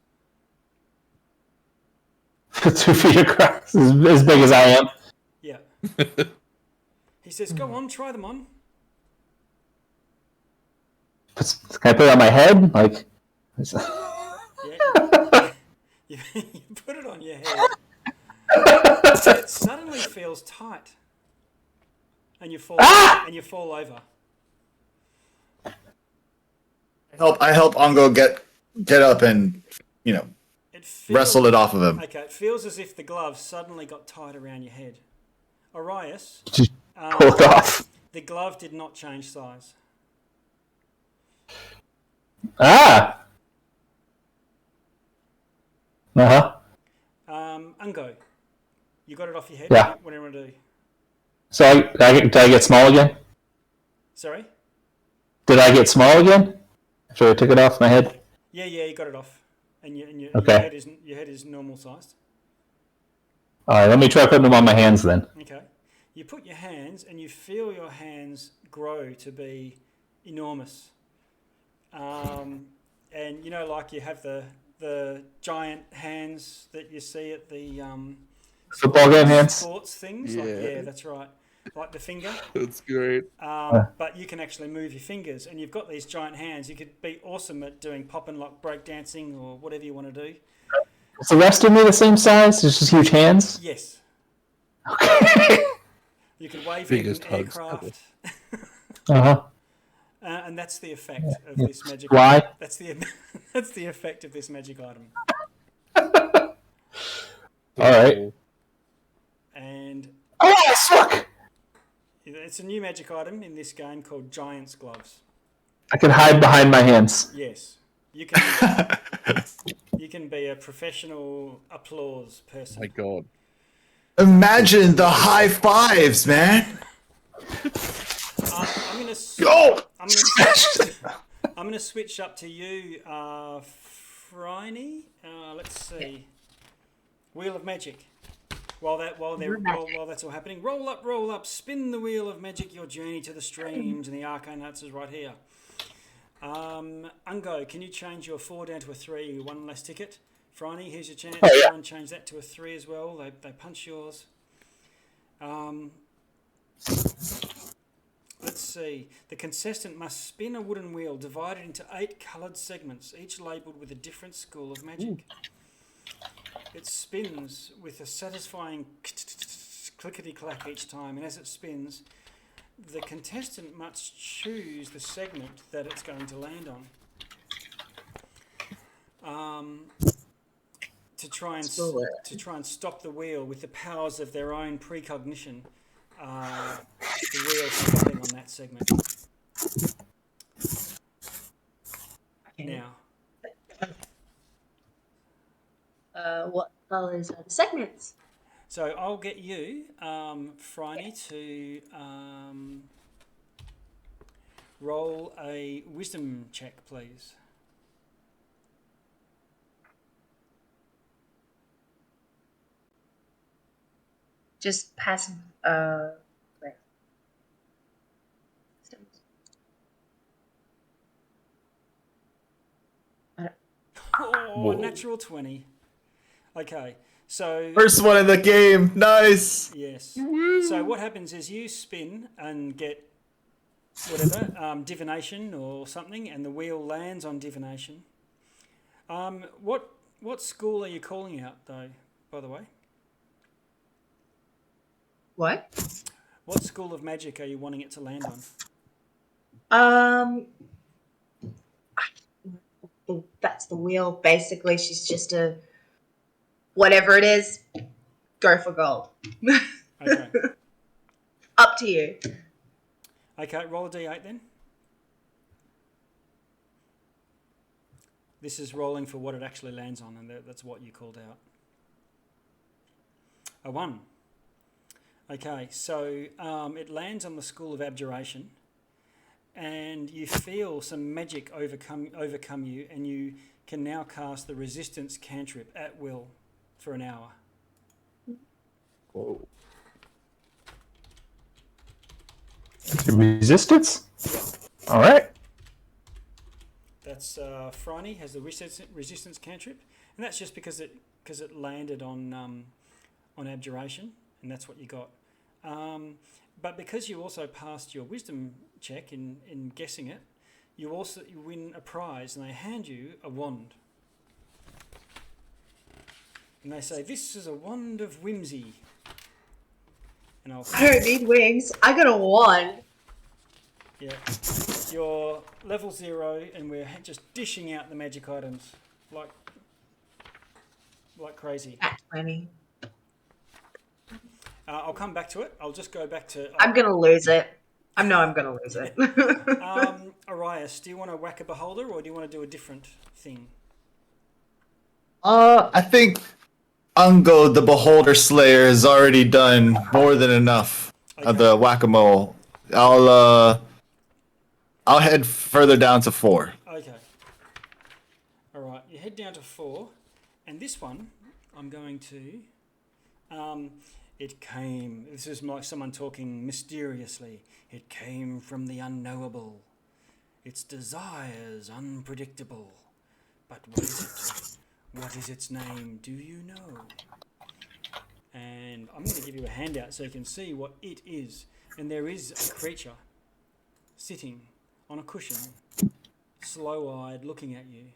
2 feet across, as big as I am. Yeah. He says, go on, try them on. Can I put it on my head? Like, Yeah. You put it on your head. It suddenly feels tight. And you fall over. I help Ongo get up and, wrestle it off of him. Okay, it feels as if the glove suddenly got tight around your head. Arias, just pull it off. the glove did not change size. Ah. Ungo, you got it off your head? Yeah. What do you want to do? So did I get small again? Sorry? Did I get small again? After I took it off my head? Yeah, you got it off. And your Okay. head is normal sized. Alright, let me try putting them on my hands then. Okay. You put your hands and you feel your hands grow to be enormous. And like you have the giant hands that you see at the Football game hands? sports things. Yeah. Yeah, that's right. Like the finger. That's great. But you can actually move your fingers, and you've got these giant hands. You could be awesome at doing pop and lock breakdancing or whatever you want to do. Is the rest of me the same size? It's just huge hands? Yes. Okay. You could wave Biggest in hugs aircraft. Uh-huh. And that's the effect of this magic. Why? That's the effect of this magic item. Alright. And Oh, yes, look! it's a new magic item in this game called Giant's Gloves. I can hide behind my hands. Yes, you can. You can be a professional applause person. My God. Imagine the high fives, man. I'm gonna. Go! I'm gonna switch up to you, Phryne. Let's see. Wheel of Magic. While that's all happening, roll up, spin the wheel of magic. Your journey to the streams and the arcane nuts is right here. Ungo, can you change your 4 down to a 3? 1 less ticket. Phryne, here's your chance. Try and change that to a 3 as well. They punch yours. Let's see. The contestant must spin a wooden wheel divided into 8 coloured segments, each labelled with a different school of magic. Ooh. It spins with a satisfying clickety-clack each time, and as it spins, the contestant must choose the segment that it's going to land on. To try and stop the wheel with the powers of their own precognition. The wheel stopping on that segment. Now. What colours are the segments? So I'll get you, Phryne, to roll a wisdom check, please. Just passive. Right. Oh, natural 20. Okay, so... First one in the game. Nice. Yes. So what happens is you spin and get whatever, divination or something, and the wheel lands on divination. What school are you calling out, though, by the way? What? What school of magic are you wanting it to land on? That's the wheel. Basically, she's just a... Whatever it is, go for gold. Okay. Up to you. Okay, roll a d8 then. This is rolling for what it actually lands on, and that's what you called out. A 1. Okay, so it lands on the School of Abjuration, and you feel some magic overcome you, and you can now cast the Resistance cantrip at will for an hour. Whoa. Resistance? Yep. All right. That's Phryne has the resistance cantrip, and that's just because it landed on Abjuration, and that's what you got. But because you also passed your wisdom check in guessing it, you win a prize, and they hand you a wand. And they say, "This is a wand of whimsy." And I don't need wings. I got a wand. Yeah, you're level 0, and we're just dishing out the magic items like crazy. At 20. I'll come back to it. I'll just go back to. I'm gonna lose it. I know I'm gonna lose it. Arias, do you want to whack a beholder, or do you want to do a different thing? I think Ungo the Beholder Slayer has already done more than enough of the whack-a-mole. I'll head further down to 4. Okay. All right, you head down to 4, and this one I'm going to. It came. This is like someone talking mysteriously. It came from the unknowable. Its desires unpredictable. But what is it? What is its name? Do you know? And I'm going to give you a handout so you can see what it is. And there is a creature sitting on a cushion, slow-eyed, looking at you.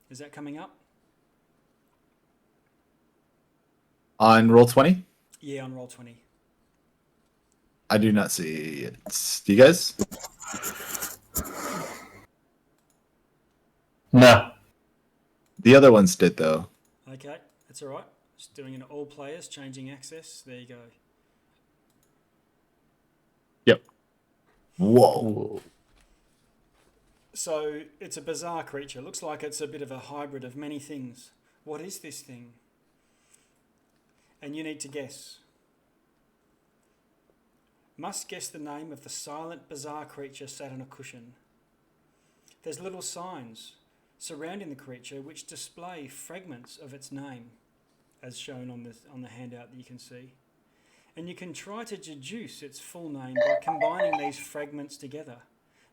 Is that coming up? On roll 20? Yeah, on roll 20. I do not see it. Do you guys? No. The other ones did, though. Okay, that's all right. Just doing an all players, changing access. There you go. Yep. Whoa. So it's a bizarre creature. Looks like it's a bit of a hybrid of many things. What is this thing? And you need to guess. Must guess the name of the silent, bizarre creature sat on a cushion. There's little signs surrounding the creature which display fragments of its name, as shown on the handout that you can see. And you can try to deduce its full name by combining these fragments together.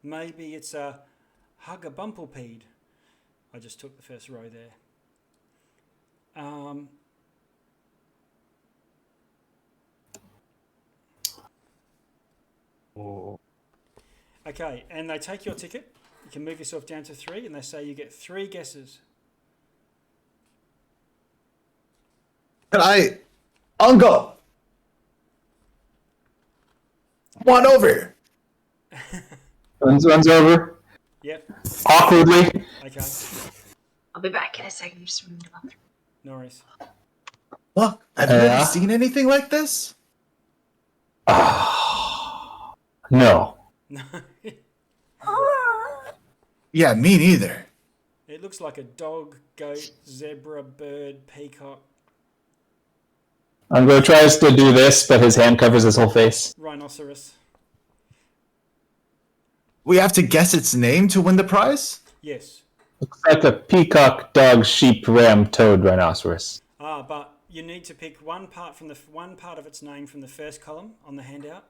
Maybe it's a Huggabumplepede. I just took the first row there. Okay, and they take your ticket. You can move yourself down to 3, and they say you get 3 guesses. Can I... Ungo! Come on over here. Runs over Yep. awkwardly. Okay. I'll be back in a second. Just running to the bathroom. No worries. Look, have you ever seen anything like this? No. No. Yeah, me neither. It looks like a dog, goat, zebra, bird, peacock, Ungo tries to do this, but his hand covers his whole face. rhinoceros. We have to guess its name to win the prize? Yes. Looks like a peacock, dog, sheep, ram, toad, rhinoceros. But you need to pick one part of its name from the first column on the handout.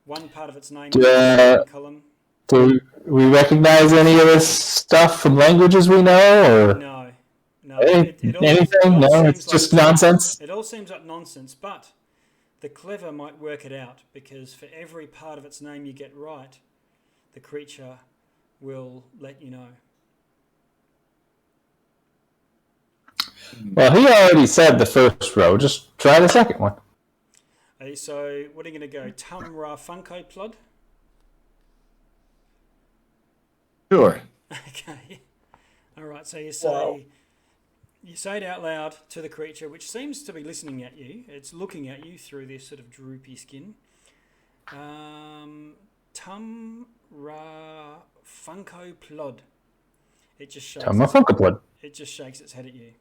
One part of its name from the second column. Do we recognize any of this stuff from languages we know, or No. anything? No, it's just nonsense. It all seems like nonsense, but the clever might work it out, because for every part of its name you get right, the creature will let you know. Well, he already said the first row. Just try the second one. So what are you going to go? Tum Ra Funko Plod? Sure. Okay. All right. So you say it out loud to the creature, which seems to be listening at you. It's looking at you through this sort of droopy skin. Tum Ra Funko Plod. It just shakes. Tell me Funko Blood. It just shakes its head at you.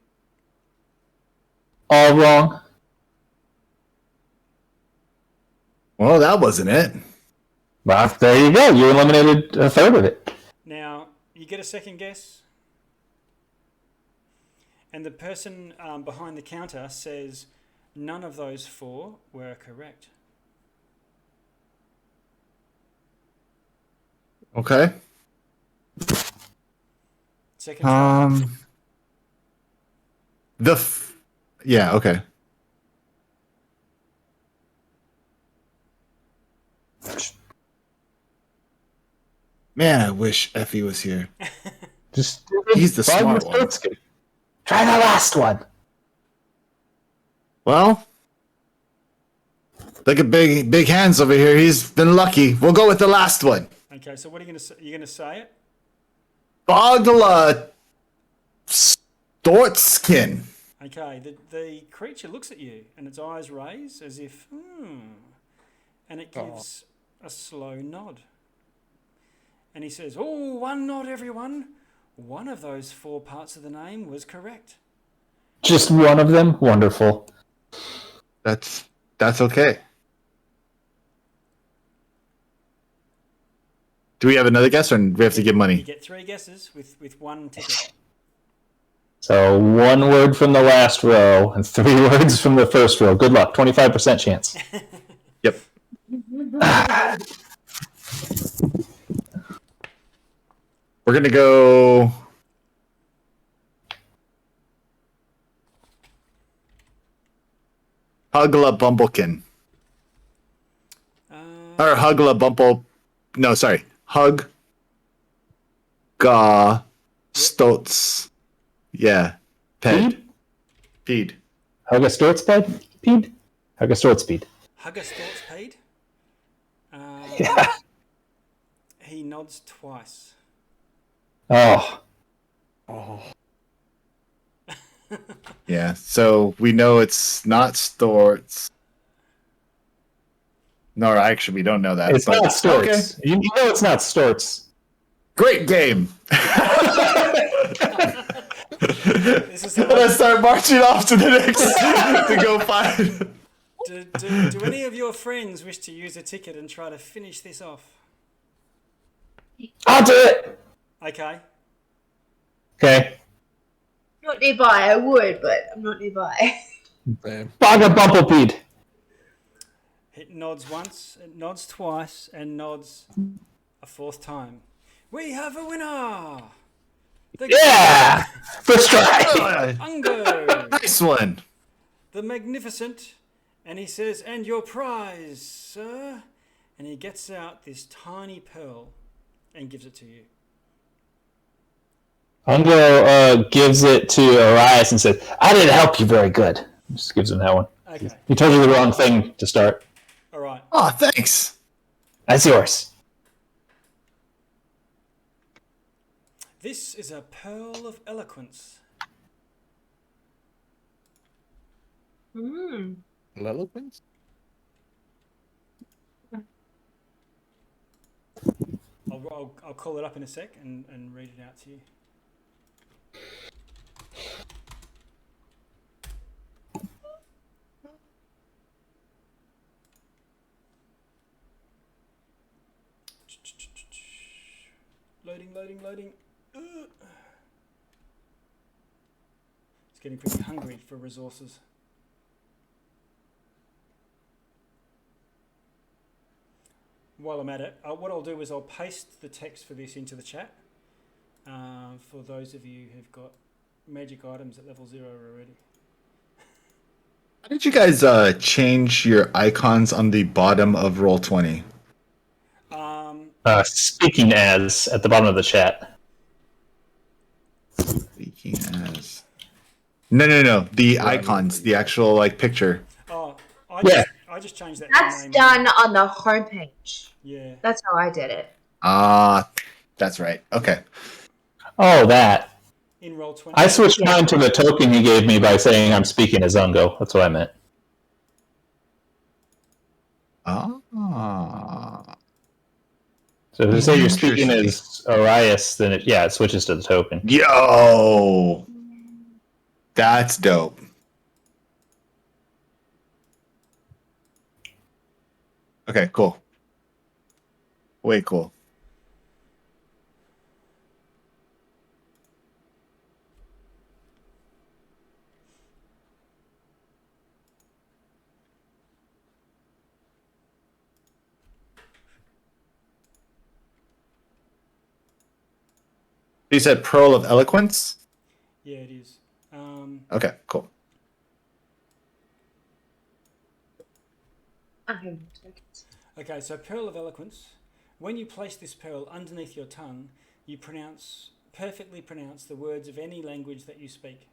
All wrong. Well, that wasn't it. Well, there you go. You eliminated a third of it. Now, you get a second guess. And the person behind the counter says none of those 4 were correct. Okay. Second try. Yeah, okay. Man, I wish Effie was here. Just He's the smart one. Try the last one. Well, look at big hands over here. He's been lucky. We'll go with the last one. Okay, so what are you going to say? You're going to say it? Bogla Stortskin. Okay, the creature looks at you and its eyes raise as if, and it gives a slow nod. And he says, oh, one nod, everyone. One of those 4 parts of the name was correct. Just one of them? Wonderful. That's okay. Do we have another guess, or do we have to give money? You get 3 guesses with 1 ticket. So 1 word from the last row and 3 words from the first row. Good luck. 25% chance. Yep. We're going to go... Hugla Bumblekin. Or Hugla Bumble... No, sorry. Hug... Ga... Stots... Yeah. Ped. Peed. Hugga Stortsped? Peed? Hugga Stortspeed. Hugger Storts paid. Yeah. He nods twice. Oh. Yeah, so we know it's not Storts. No, actually, we don't know that. It's not Storts. Okay. You know it's not Storts. Great game. This is Let's start marching off to the next to go find. Do any of your friends wish to use a ticket and try to finish this off? I'll do it. Okay. Okay. Not nearby. I would, but I'm not nearby. Bogga Bumblepeed. It nods once, it nods twice, and nods a 4th time. We have a winner! Yeah! First try! Ungo! Nice one! The Magnificent. And he says, and your prize, sir? And he gets out this tiny pearl and gives it to you. Ungo gives it to Arias and says, I didn't help you very good. Just gives him that one. Okay. He told you the wrong thing to start. All right. Oh, thanks. That's yours. This is a pearl of eloquence. Eloquence? I'll call it up in a sec and read it out to you. Loading. It's getting pretty hungry for resources. While I'm at it, what I'll do is I'll paste the text for this into the chat for those of you who've got magic items at level 0 already. How did you guys change your icons on the bottom of Roll20? Speaking as at the bottom of the chat. Speaking as... No. The icons, the actual like picture. Oh, I just changed that. That's name. done on the homepage. Yeah. That's how I did it. That's right. Okay. Oh, that. In Roll20. I switched mine to the token he gave me by saying I'm speaking as Ungo. That's what I meant. So if you say you're speaking Interesting. as Arias, then it switches to the token. Yo, that's dope. Okay, cool. Way cool. You said Pearl of Eloquence? Yeah, it is. Okay, cool. Okay, so Pearl of Eloquence. When you place this pearl underneath your tongue, you perfectly pronounce the words of any language that you speak.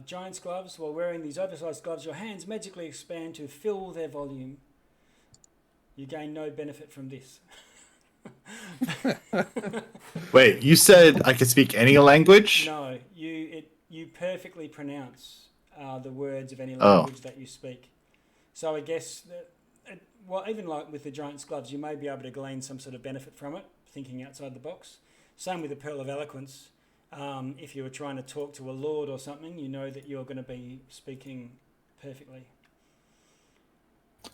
Giant's gloves. While wearing these oversized gloves, your hands magically expand to fill their volume. You gain no benefit from this. Wait, you said I could speak any language? No, you perfectly pronounce the words of any Oh. language that you speak. So I guess that, well, even like with the Giant's gloves, you may be able to glean some sort of benefit from it, thinking outside the box. Same with the Pearl of Eloquence. If you were trying to talk to a lord or something, you know that you're going to be speaking perfectly.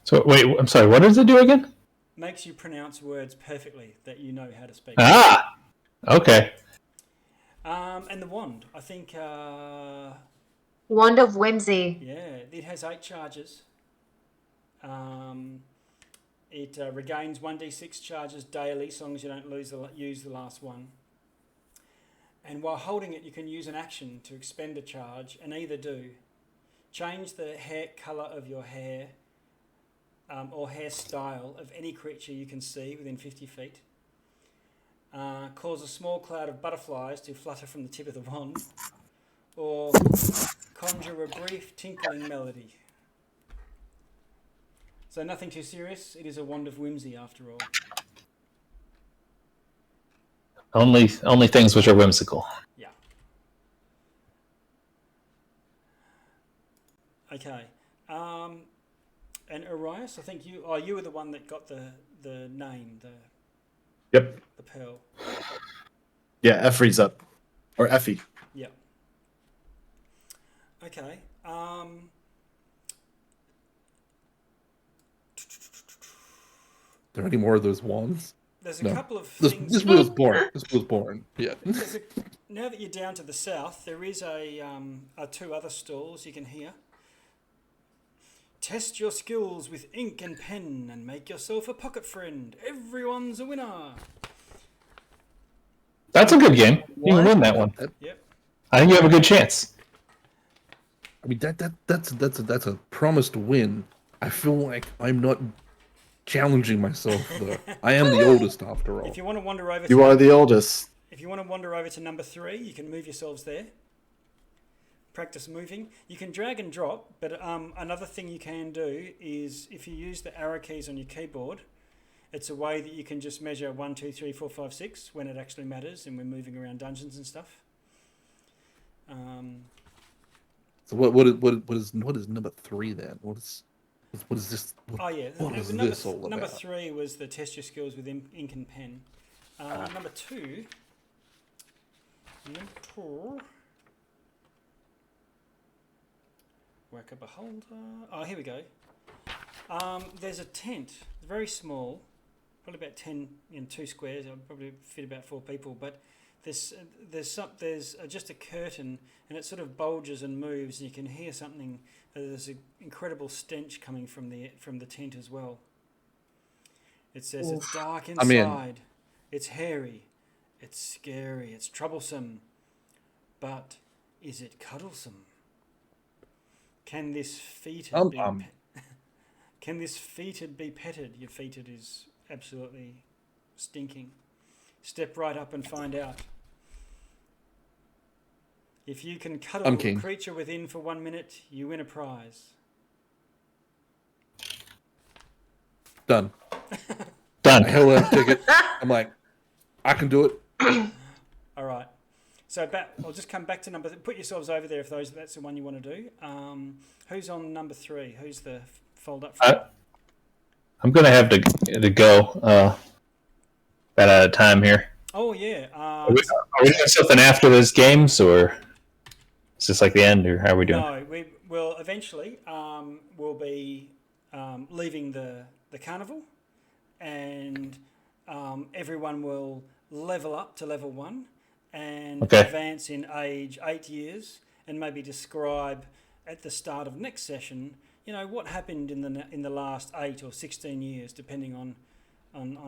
So wait, I'm sorry. What does it do again? Makes you pronounce words perfectly that you know how to speak. Ah, okay. And the wand, I think, Wand of Whimsy. yeah, it has 8 charges. It regains 1d6 charges daily, as long as you don't use the last one. And while holding it, you can use an action to expend a charge, and either do change the hair colour of your hair or hairstyle of any creature you can see within 50 feet, cause a small cloud of butterflies to flutter from the tip of the wand, or conjure a brief tinkling melody. So nothing too serious. It is a wand of whimsy after all. Only things which are whimsical. Yeah. Okay. And Arias, I think you were the one that got the name, Yep. the pearl. Yeah, Effie's up. Or Effie. Yeah. Okay. There any more of those wands? There's a No. couple of This things. was born. This was born. Yeah. Now that you're down to the south, there is a 2 other stalls you can hear. Test your skills with ink and pen and make yourself a pocket friend. Everyone's a winner. That's a good game. You can win that one. Yep. I think you have a good chance. I mean that's a promised win. I feel like I'm not challenging myself though. I am the oldest after all. If you want to wander over, You are the oldest. If you want to wander over to number 3, you can move yourselves there. Practice moving. You can drag and drop, but another thing you can do is if you use the arrow keys on your keyboard, it's a way that you can just measure 1, 2, 3, 4, 5, 6 when it actually matters and we're moving around dungeons and stuff. So what is number 3 then? What is this? What is this all about? Number 3 was the test your skills with ink and pen. Number 2. Work a beholder. Oh, here we go. There's a tent, very small, probably about 10 in 2 squares. It'll probably fit about 4 people. But there's just a curtain, and it sort of bulges and moves, and you can hear something. There's an incredible stench coming from the tent as well. It says it's dark inside. It's hairy. It's scary. It's troublesome. But is it cuddlesome? Can this fetid be Can this fetid be petted? Your fetid is absolutely stinking. Step right up and find out. If you can cuddle a creature within for 1 minute, you win a prize. Done. Done. Hell of a ticket. I'm like, I can do it. All right. So I'll just come back to put yourselves over there if that's the one you want to do. Who's on number 3? Who's the fold up? I'm gonna have to go. About out of time here. Oh yeah. Are we doing something after those games, or is this like the end, or how are we doing? No, we will eventually. We'll be leaving the carnival, and everyone will level up to level 1 and Okay. advance in age 8 years, and maybe describe at the start of next session, what happened in the last 8 or 16 years, depending on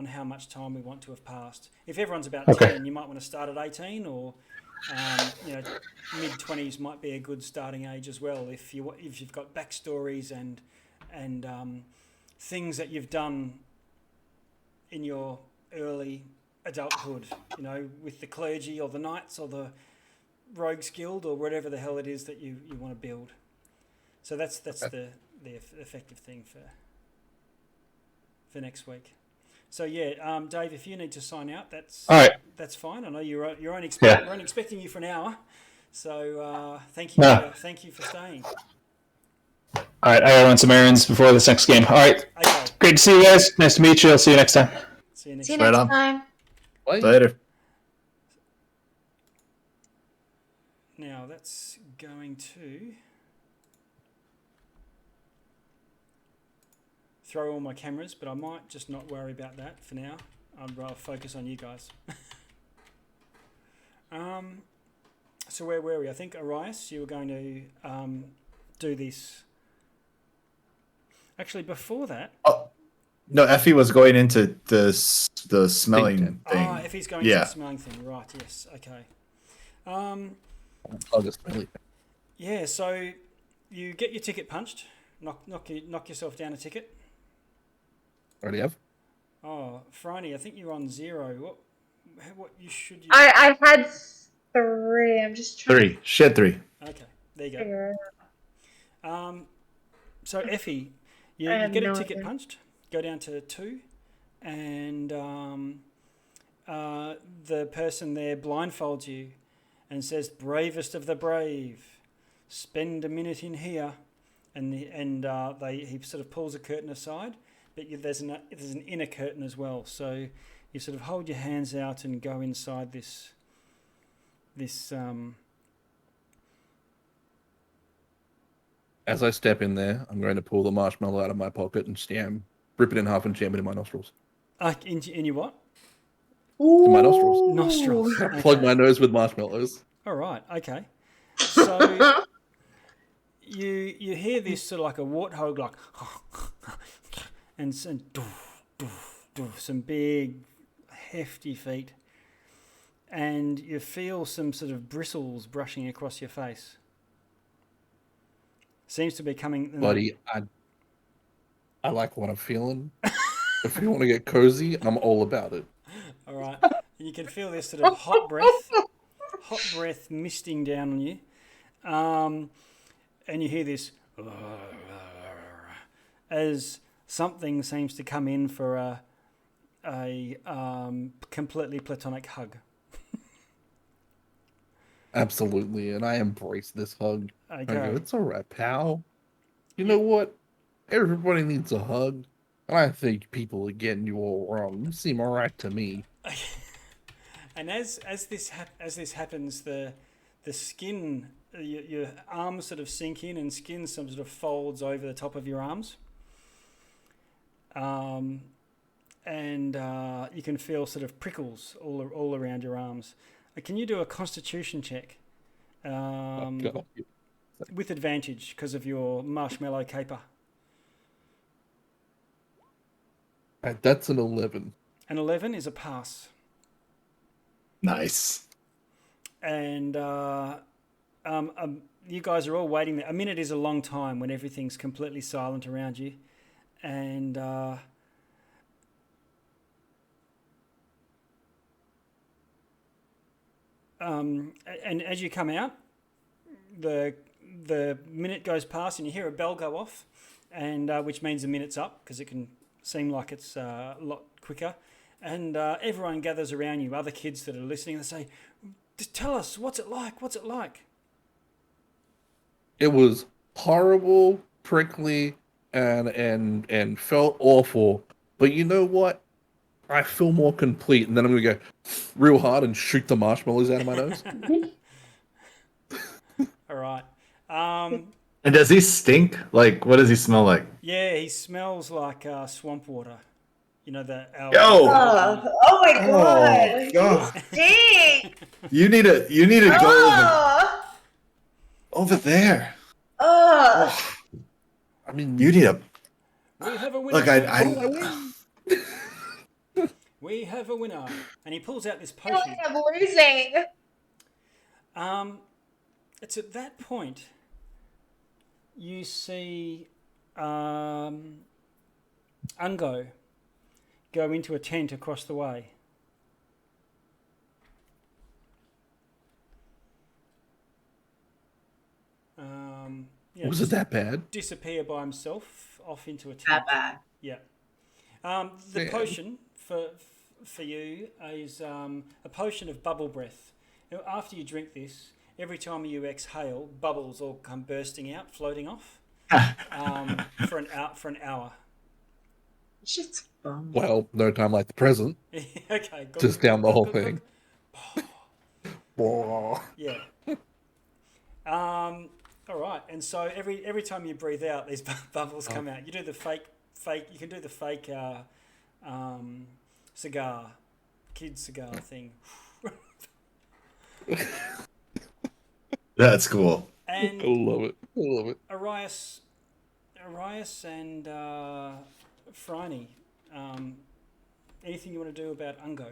how much time we want to have passed. If everyone's about Okay. 10, you might want to start at 18, or mid-20s might be a good starting age as well. If you've got backstories and things that you've done in your early adulthood, with the clergy or the knights or the rogues guild or whatever the hell it is that you want to build. So that's the effective thing for next week. So yeah, Dave, if you need to sign out, that's All right. That's fine. I know you're only Yeah. we're only expecting you for an hour, so thank you for staying. All right, I gotta run some errands before this next game. All right, Okay, great to see you guys. Nice to meet you. I'll see you next time. see you next. See you week. Right next on. time. Bye. Later. Now that's going to throw all my cameras, but I might just not worry about that for now. I'd rather focus on you guys. So where were we? I think Arias, you were going to do this. Actually, before that, Oh, no, Effie was going into the smelling thing. if he's going to Yeah. the smelling thing, right? Yes, okay. I'll just really. Yeah, so you get your ticket punched, knock yourself down a ticket. Already have. Oh, Franny, I think you're on 0. What you should you? I had 3. I'm just trying 3. Shit, 3. Okay, there you to go. figure it So Effie, you I have get a no ticket idea. punched, go down to 2, and the person there blindfolds you and says, "Bravest of the brave, spend a minute in here," and he sort of pulls a curtain aside, but there's an inner curtain as well. So you sort of hold your hands out and go inside this. As I step in there, I'm going to pull the marshmallow out of my pocket and rip it in half and jam it in my nostrils. In your what? In my nostrils. Nostrils. Plug Okay. my nose with marshmallows. All right. Okay. So you hear this sort of like a warthog, like, and some big, hefty feet, and you feel some sort of bristles brushing across your face. Seems to be coming. Buddy, I like what I'm feeling. If you want to get cozy, I'm all about it. All right. And you can feel this sort of hot breath misting down on you. And you hear this as something seems to come in for a completely platonic hug. Absolutely, and I embrace this hug. I go, Okay. it's all right, pal. You know what? Everybody needs a hug. And I think people are getting you all wrong. You seem all right to me. And as this happens, the skin, your arms sort of sink in, and skin sort of folds over the top of your arms. And you can feel sort of prickles all around your arms. Can you do a Constitution check God. with advantage because of your marshmallow caper? That's an 11. An 11 is a pass. Nice. And you guys are all waiting there. A minute is a long time when everything's completely silent around you. And and as you come out, the minute goes past and you hear a bell go off, and which means the minute's up because it can seem like it's a lot quicker. And everyone gathers around you, other kids that are listening. They say, "Just tell us, what's it like? What's it like?" It was horrible, prickly, and felt awful. But you know what? I feel more complete, and then I'm gonna go real hard and shoot the marshmallows out of my nose. All right. And does he stink? Like, what does he smell like? Yeah, he smells like swamp water. You know the Yo! Oh my Oh, God. Stink! You need to go Oh! over there. Oh! I mean, You need a We have a winner. look. We have a winner, and he pulls out this I feel potion. like I'm losing. It's at that point you see Ungo go into a tent across the way. was it that bad? Disappear by himself off into a tent. That bad. Yeah. The potion for you is a potion of bubble breath. Now, after you drink this, every time you exhale, bubbles all come bursting out, floating off for an hour. Shit's fun. Well, no time like the present. Okay. Just down the whole thing. Yeah. All right. And so every time you breathe out, these bubbles come out. You do the fake. You can do the fake cigar, kid cigar thing. That's cool. And I love it. I love it. Arias and Phryne, anything you want to do about Ungo?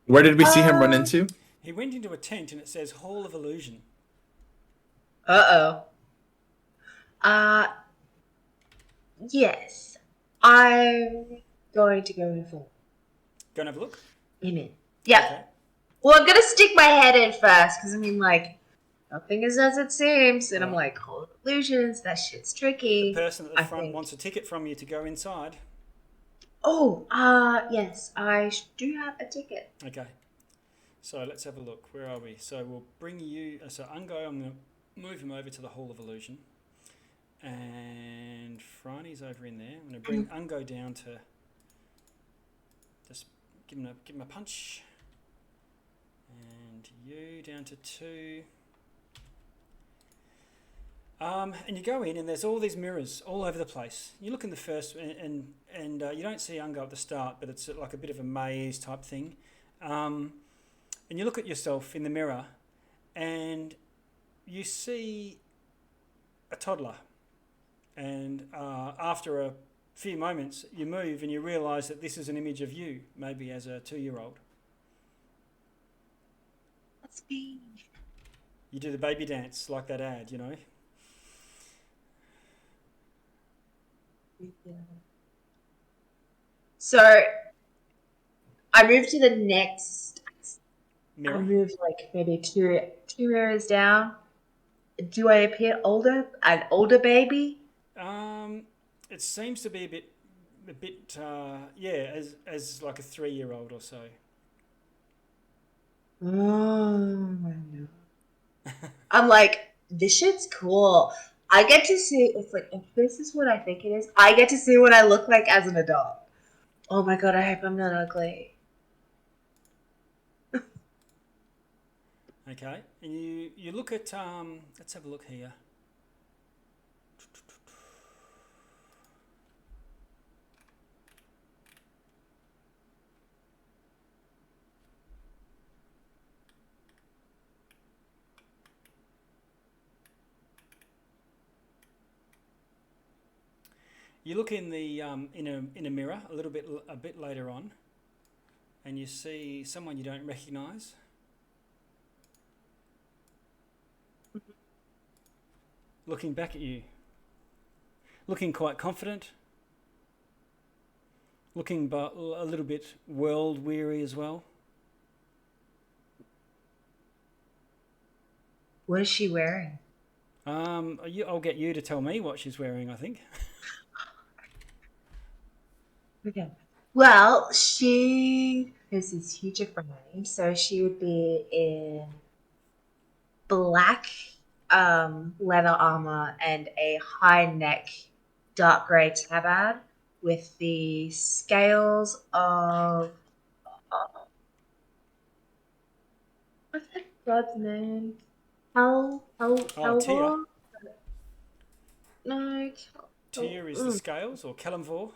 Where did we see him run into? He went into a tent and it says Hall of Illusion. Yes. I'm going to go in for Go and have a look. Amen. Yeah. Okay. Well, I'm gonna stick my head in first, because I mean, like, nothing is as it seems, and I'm like, hold illusions, that shit's tricky. The person at the I front think. wants a ticket from you to go inside. Oh, yes, I do have a ticket. Okay. So let's have a look. Where are we? So we'll bring you. So Ungo, I'm going to move him over to the Hall of Illusion. And Phryne's over in there. I'm going to bring Ungo down to just give him a punch. And you down to 2. And you go in, and there's all these mirrors all over the place. You look in the first, and you don't see Ungo at the start, but it's like a bit of a maze type thing. And you look at yourself in the mirror, and you see a toddler. And after a few moments, you move, and you realise that this is an image of you, maybe as a 2-year-old. Let's be. You do the baby dance like that ad, you know. So, I moved to the next. Mirror. I moved like maybe two mirrors down. Do I appear older? An older baby? It seems to be a bit, yeah, as like a 3-year-old or so. Oh no. I'm like, this shit's cool. I get to see if this is what I think it is. I get to see what I look like as an adult. Oh my god, I hope I'm not ugly. Okay, and you look at let's have a look here. You look in the in a mirror a bit later on, and you see someone you don't recognise. Looking back at you, looking quite confident, looking but a little bit world weary as well. What is she wearing? I'll get you to tell me what she's wearing, I think. Okay. Well, she is this huge frame, so she would be in black leather armor and a high neck dark grey tabard with the scales of what's that god's name? Tyr. Helvor? No, Tyr is the scales, or Kalimvor.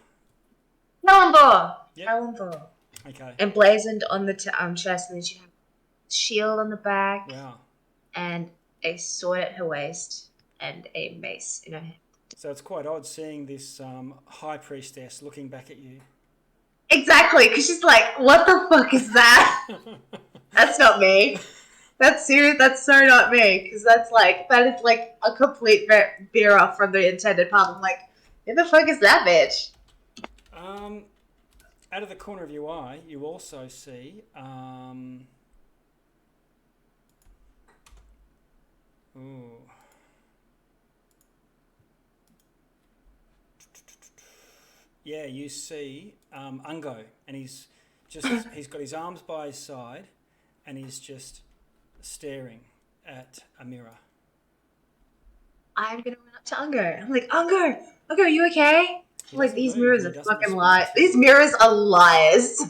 Helvor. Yep. Helvor. Okay. Emblazoned on the chest, and then she has a shield on the back, Wow. and a sword at her waist, and a mace in her hand. So it's quite odd seeing this high priestess looking back at you. Exactly, because she's like, "What the fuck is that?" That's not me. That's serious. That's so not me. Because that is like a complete veer off from the intended path. I'm like, who the fuck is that bitch? Out of the corner of your eye, you also see. Ooh. Yeah, you see Ungo, and he's got his arms by his side, and he's just staring at a mirror. I'm gonna run up to Ungo. I'm like, Ungo, are you okay? He Like, doesn't these move, mirrors and are he doesn't fucking respond lies. to you. These mirrors are liars.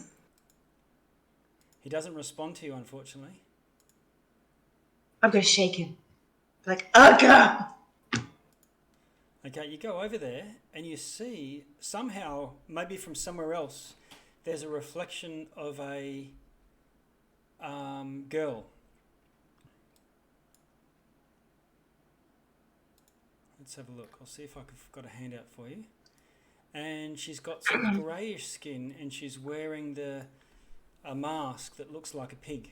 He doesn't respond to you, unfortunately. I'm gonna shake him. Like, Ungo! Okay, you go over there, and you see somehow, maybe from somewhere else, there's a reflection of a girl. Let's have a look. I'll see if I've got a handout for you. And she's got sort of greyish skin, and she's wearing a mask that looks like a pig.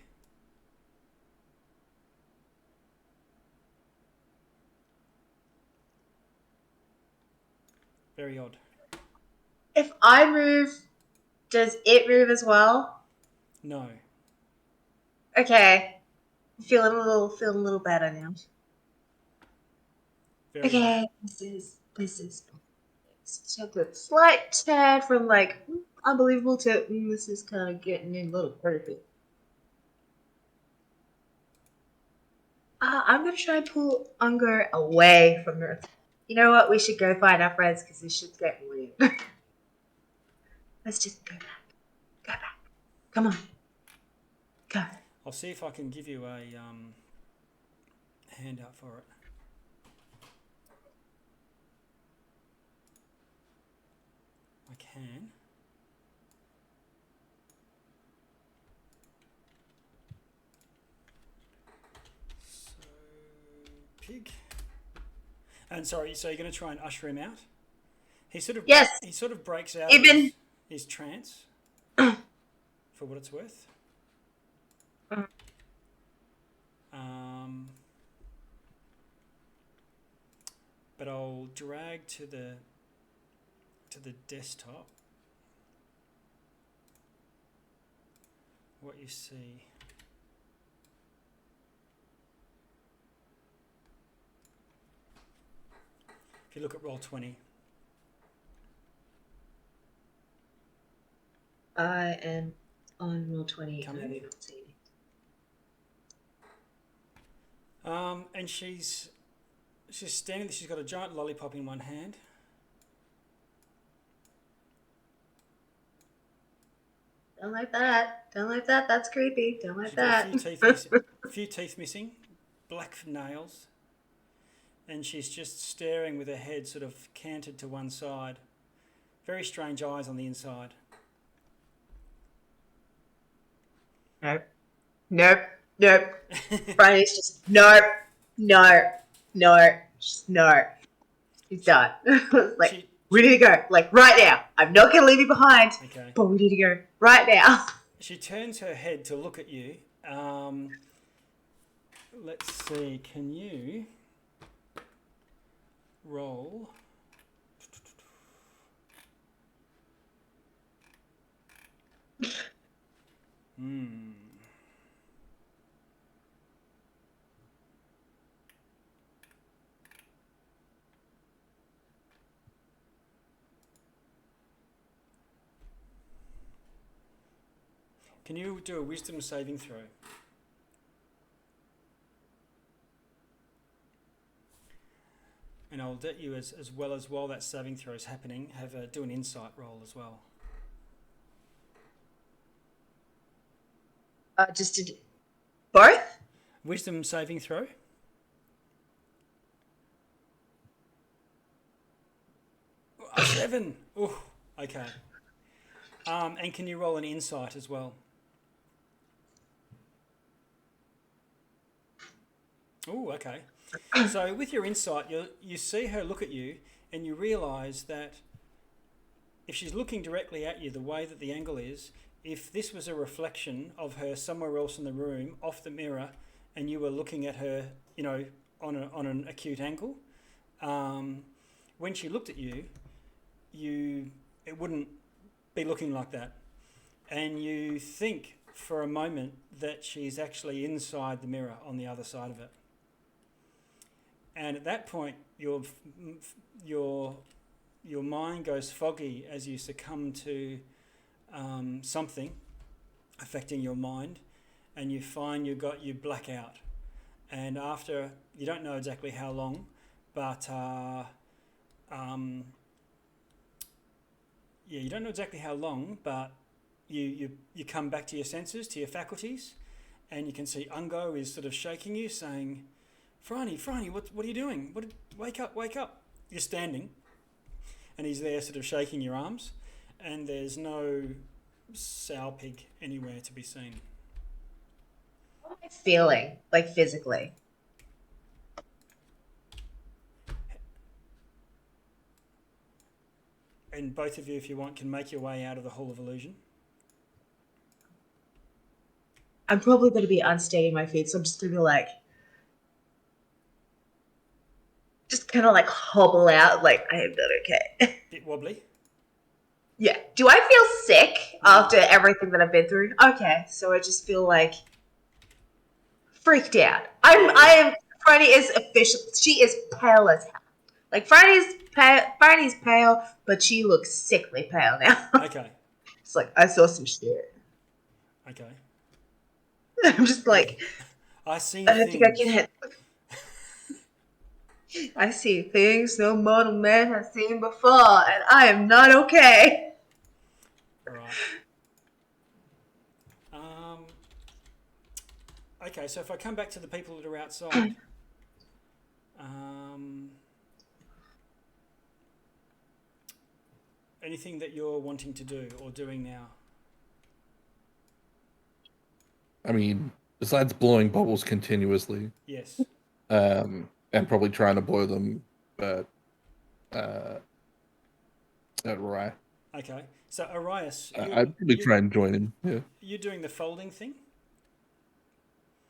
Very odd. If I move, does it move as well? No. Okay. I'm feeling a little better now. Very Okay, odd. this is just a slight tad from like unbelievable to this is kind of getting in a little creepy. I'm gonna try and pull Unger away from her. You know what? We should go find our friends because this shit's getting weird. Let's just go back. Go back. Come on. Go. I'll see if I can give you a handout for it. I can. So, pig. And sorry, so you're going to try and usher him out? He sort of Yes. He sort of breaks out Even of his trance. For what it's worth. But I'll drag to the desktop what you see. If you look at Roll20. I am on Roll20. Come I in. do not see it. And she's standing there. She's got a giant lollipop in one hand. Don't like that. Don't like that. That's creepy. Don't like She's got that. a few teeth missing, black nails, and she's just staring with her head sort of canted to one side. Very strange eyes on the inside. Nope. Nope. Nope. Brian's just nope. No. No. Just no. He's done. Like, we need to go. Like, right now. I'm not going to leave you behind. Okay. But we need to go right now. She turns her head to look at you. Let's see. Can you roll? Can you do a wisdom saving throw? And I'll let you, as well as while that saving throw is happening, do an insight roll as well. Just did both? Wisdom saving throw. A 7. Oh, okay. And can you roll an insight as well? Oh, okay. So with your insight, you see her look at you, and you realise that if she's looking directly at you, the way that the angle is, if this was a reflection of her somewhere else in the room, off the mirror, and you were looking at her, on an acute angle, when she looked at you, it wouldn't be looking like that, and you think for a moment that she's actually inside the mirror on the other side of it. And at that point, your mind goes foggy as you succumb to something affecting your mind, and you find you black out. And after, you don't know exactly how long, but you don't know exactly how long, but you come back to your senses, to your faculties, and you can see Ungo is sort of shaking you, saying, Franny, what are you doing? Wake up. You're standing, and he's there sort of shaking your arms, and there's no sow pig anywhere to be seen. What am I feeling, like physically? And both of you, if you want, can make your way out of the Hall of Illusion. I'm probably going to be unsteady on my feet, so I'm just going to be like, just kind of like hobble out, like, I am not okay. Bit wobbly. Yeah. Do I feel sick after everything that I've been through? Okay, so I just feel like freaked out. Franny is official. She is pale as hell. Like Franny's pale, but she looks sickly pale now. Okay. It's like I saw some shit. Okay. I'm just like, I see I don't things. think I can hit. I see things no mortal man has seen before, and I am not okay. Right. Okay, so if I come back to the people that are outside, anything that you're wanting to do or doing now? I mean, besides blowing bubbles continuously, Yes. and probably trying to blow them, but at Rye. Okay, so Arias, I'd probably try and join him. Yeah. You're doing the folding thing?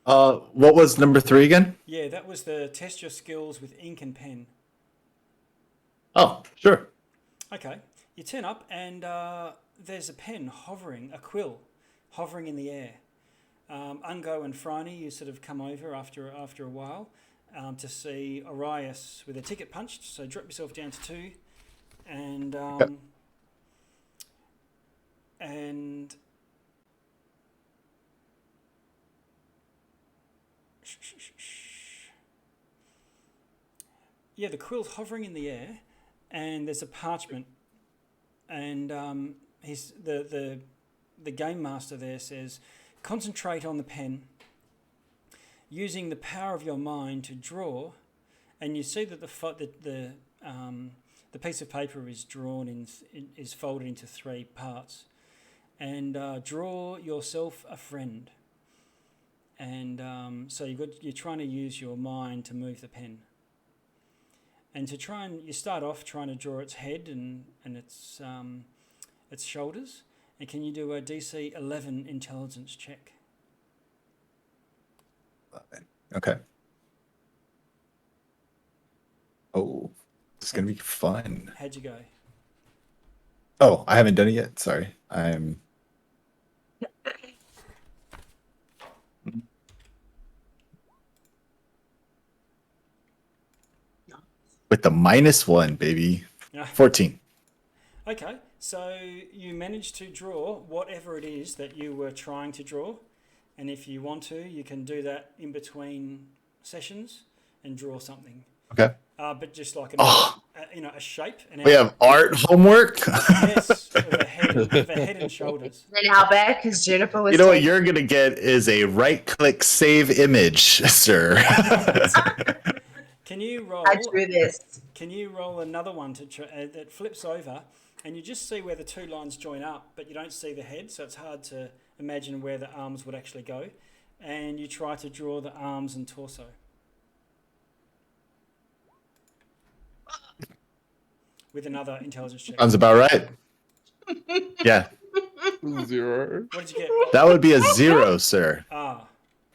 What was number 3 again? Yeah, that was the test your skills with ink and pen. Oh, sure. Okay, you turn up and there's a pen hovering, a quill hovering in the air. Ungo and Franny, you sort of come over after a while to see Arias with a ticket punched. So drop yourself down to 2, and Yep. and yeah, the quill's hovering in the air, and there's a parchment, and the game master there says, concentrate on the pen, using the power of your mind to draw, and you see that the piece of paper is is folded into 3 parts, and draw yourself a friend, and so you're trying to use your mind to move the pen, and you start off trying to draw its head and its shoulders. And can you do a DC 11 intelligence check? Okay. Oh, it's going to be fun. How'd you go? Oh, I haven't done it yet. Sorry. I'm... With the -1, baby. 14. Okay, so you managed to draw whatever it is that you were trying to draw. And if you want to, you can do that in between sessions and draw something. Okay. but just like Oh. a shape. And We have art homework. yes, of a head and shoulders. And how bad? Because Juniper was You know what taking- you're gonna get is a right-click save image, sir. Can you roll? I drew this. Can you roll another one that flips over, and you just see where the two lines join up, but you don't see the head, so it's hard to imagine where the arms would actually go. And you try to draw the arms and torso. With another intelligence check. Sounds about right. Yeah, 0. What did you get? that would be a 0, sir. Ah.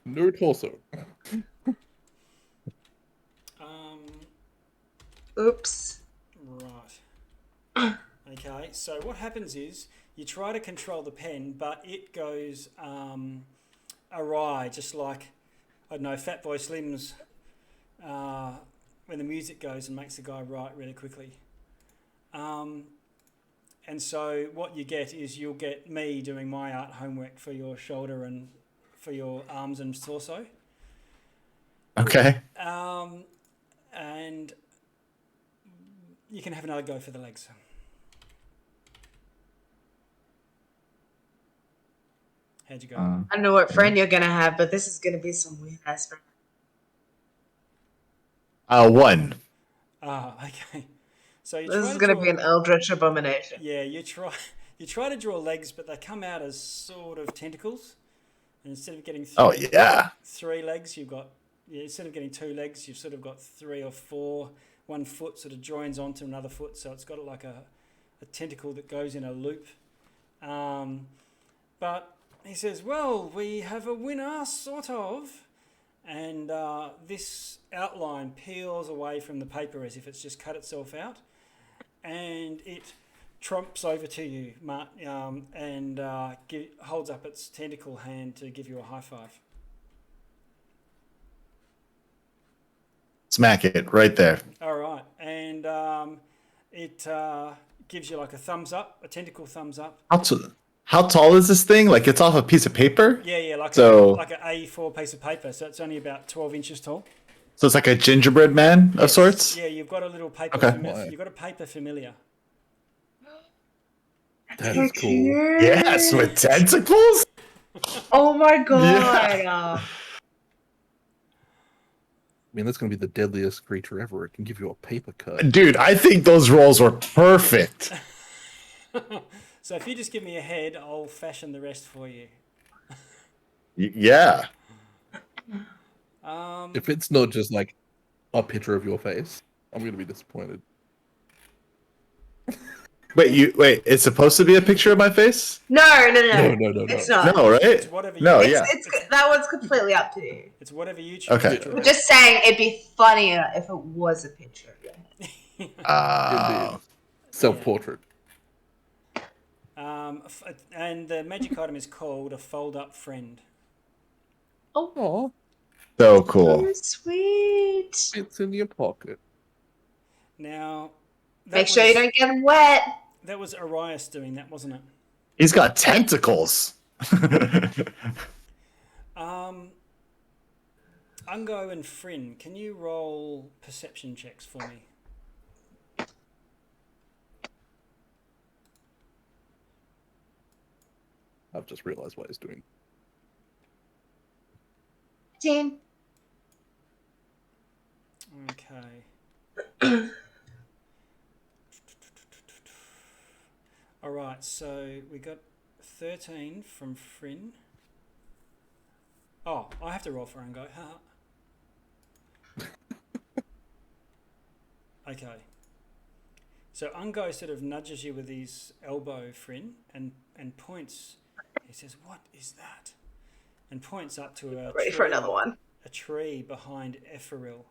No torso. Oops. Right. Okay, so what happens is you try to control the pen, but it goes awry, just like, I don't know, Fatboy Slim's when the music goes and makes the guy write really quickly. And so what you get is you'll get me doing my art homework for your shoulder and for your arms and torso. Okay. And you can have another go for the legs. How'd you go? I don't know what friend you're gonna have, but this is gonna be some weird ass friend. 1. Okay. So you This try is to gonna draw, be an Eldritch Abomination. Yeah, you try to draw legs, but they come out as sort of tentacles. And instead of getting Oh yeah. 3 legs, you've got instead of getting 2 legs, you've sort of got 3 or 4. 1 foot sort of joins onto another foot, so it's got like a tentacle that goes in a loop. But he says, well, we have a winner, sort of. And this outline peels away from the paper as if it's just cut itself out. And it trumps over to you, Mark, and holds up its tentacle hand to give you a high five. Smack it right there. All right. And it gives you like a thumbs up, a tentacle thumbs up. How tall is this thing? Like it's off a piece of paper? Yeah, like So- like an A4 piece of paper. So it's only about 12 inches tall. So it's like a gingerbread man of sorts? Yeah, you've got a little paper. Okay. You've got a paper familiar. That is cool. Yes, with tentacles? Oh my god. Yeah. I mean, that's going to be the deadliest creature ever. It can give you a paper cut. Dude, I think those rolls were perfect. So if you just give me a head, I'll fashion the rest for you. Yeah. If it's not just like a picture of your face, I'm going to be disappointed. Wait, it's supposed to be a picture of my face? No. No. It's not. No, right? It's whatever you No, choose. yeah. It's that one's completely up to you. It's whatever you choose. Okay. to draw. I'm just saying it'd be funnier if it was a picture of your head. Oh. Self-portrait. And the magic item is called a fold-up friend. Oh, So cool. Oh, sweet. it's in your pocket. Now, Make sure you don't get them wet. That was Arias doing that, wasn't it? He's got tentacles. Ungo and Fryn, can you roll perception checks for me? I've just realized what he's doing. 10. Okay. All right, so we got 13 from Fryn. Oh, I have to roll for Ungo. Okay. So Ungo sort of nudges you with his elbow, Fryn, and points. He says, "What is that?" And points up to a Ready tree, for another one. a tree behind Effie.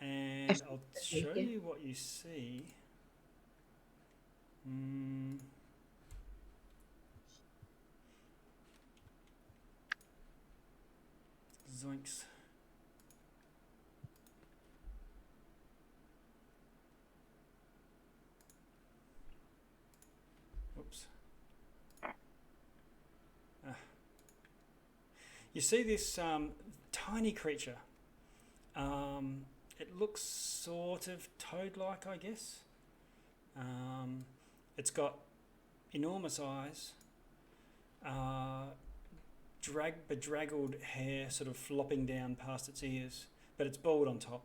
And I'll show you what you see. Zoinks. Oops. You see this tiny creature. It looks sort of toad-like, I guess. It's got enormous eyes, bedraggled hair sort of flopping down past its ears, but it's bald on top.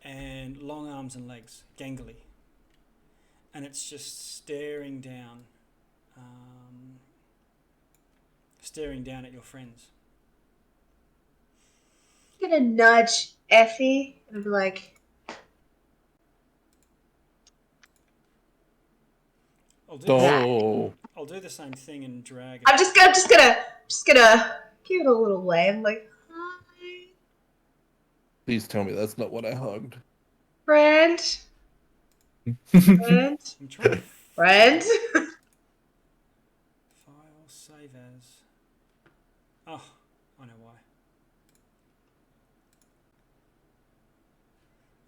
And long arms and legs, gangly. And it's just staring down at your friends. I'm gonna nudge Effie and be like, I'll do the same thing and drag it. I'm just gonna give it a little wave. I'm like, hi, Please tell me that's not what I hugged. friend. Friend. I'm trying to Friend. file save as. Oh, I know why.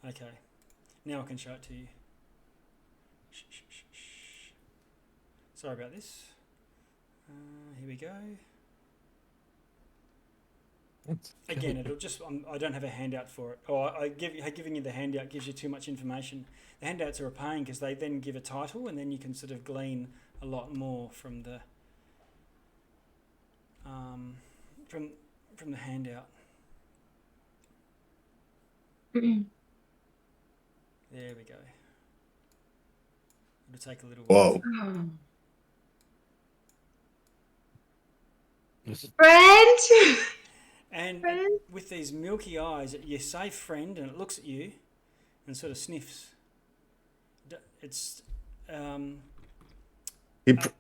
Okay, now I can show it to you. Sorry about this. Here we go. Again, it'll just. I don't have a handout for it. Or giving you the handout gives you too much information. The handouts are a pain because they then give a title, and then you can sort of glean a lot more from the from the handout. There we go. It'll take a little while. Whoa. Friend. And Friend? with these milky eyes, you say friend, and it looks at you and sort of sniffs. It's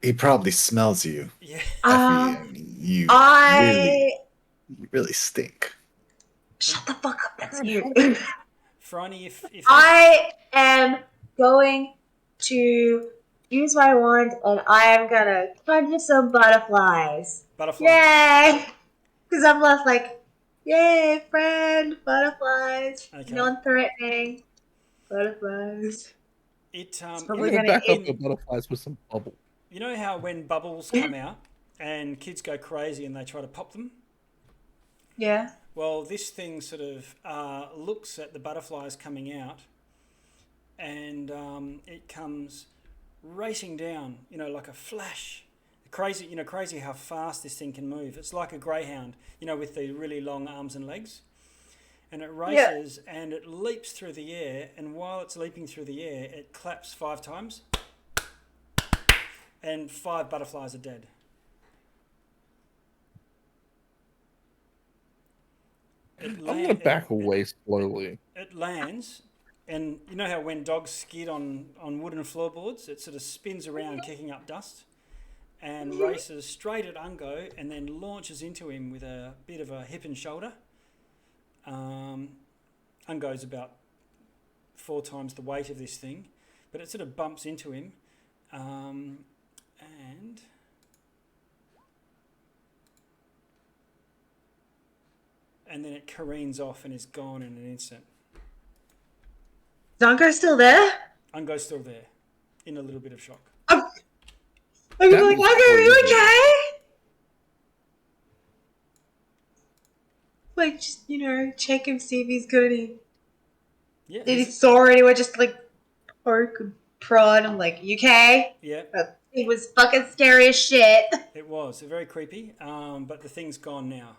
He probably smells you. yeah. Effie, and you really stink. Shut the fuck up. That's you. Franny, if I am going to use my wand and I am gonna conjure some butterflies. butterfly. Yay! Because I'm left like, yay, friend, butterflies, Okay. non-threatening butterflies. It We're I'm gonna gonna back up eat. the butterflies with some bubble. you know how when bubbles come out and kids go crazy and they try to pop them? Yeah. Well, this thing sort of looks at the butterflies coming out, and it comes racing down, like a flash. Crazy how fast this thing can move. It's like a greyhound, with the really long arms and legs. And it races and it leaps through the air, and while it's leaping through the air, it claps 5 times, and 5 butterflies are dead. I'm gonna back away slowly. It lands, and you know how when dogs skid on wooden floorboards, it sort of spins around, kicking up dust, and races straight at Ungo, and then launches into him with a bit of a hip and shoulder. Ungo's about 4 times the weight of this thing, but it sort of bumps into him, and then it careens off and is gone in an instant. Zonko's still there? Ungo's still there, in a little bit of shock. I'm like, That Zonko, was are you crazy. okay? Like, just, check him, see if he's good. Yeah, Did he saw anyone just like poke and prod? I'm like, you okay? yeah, But it was fucking scary as shit. it was very creepy. But the thing's gone now.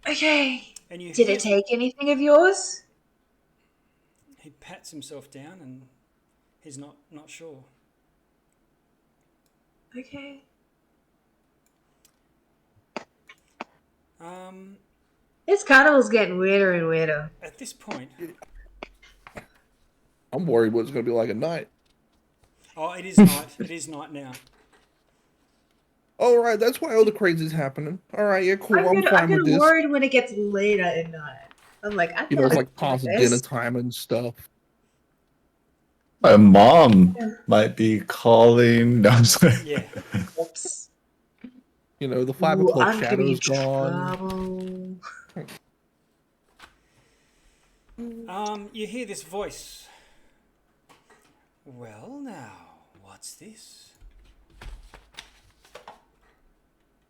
Okay. And you Did hear it take anything of yours? he pats himself down and he's not sure. Okay. This carnival's getting weirder and weirder. At this point, I'm worried what it's gonna be like at night. it is night. It is night now. All right, that's why all the crazy's happening. All right, yeah, cool. I'm I'm fine with getting this. worried when it gets later at night. I'm like, I It's like this. past dinner time and stuff. My mom might be calling. No, I'm sorry. Yeah. Oops. The 5 Ooh, o'clock I'm gonna be shadow's gone. trouble. You hear this voice. Well, now, what's this?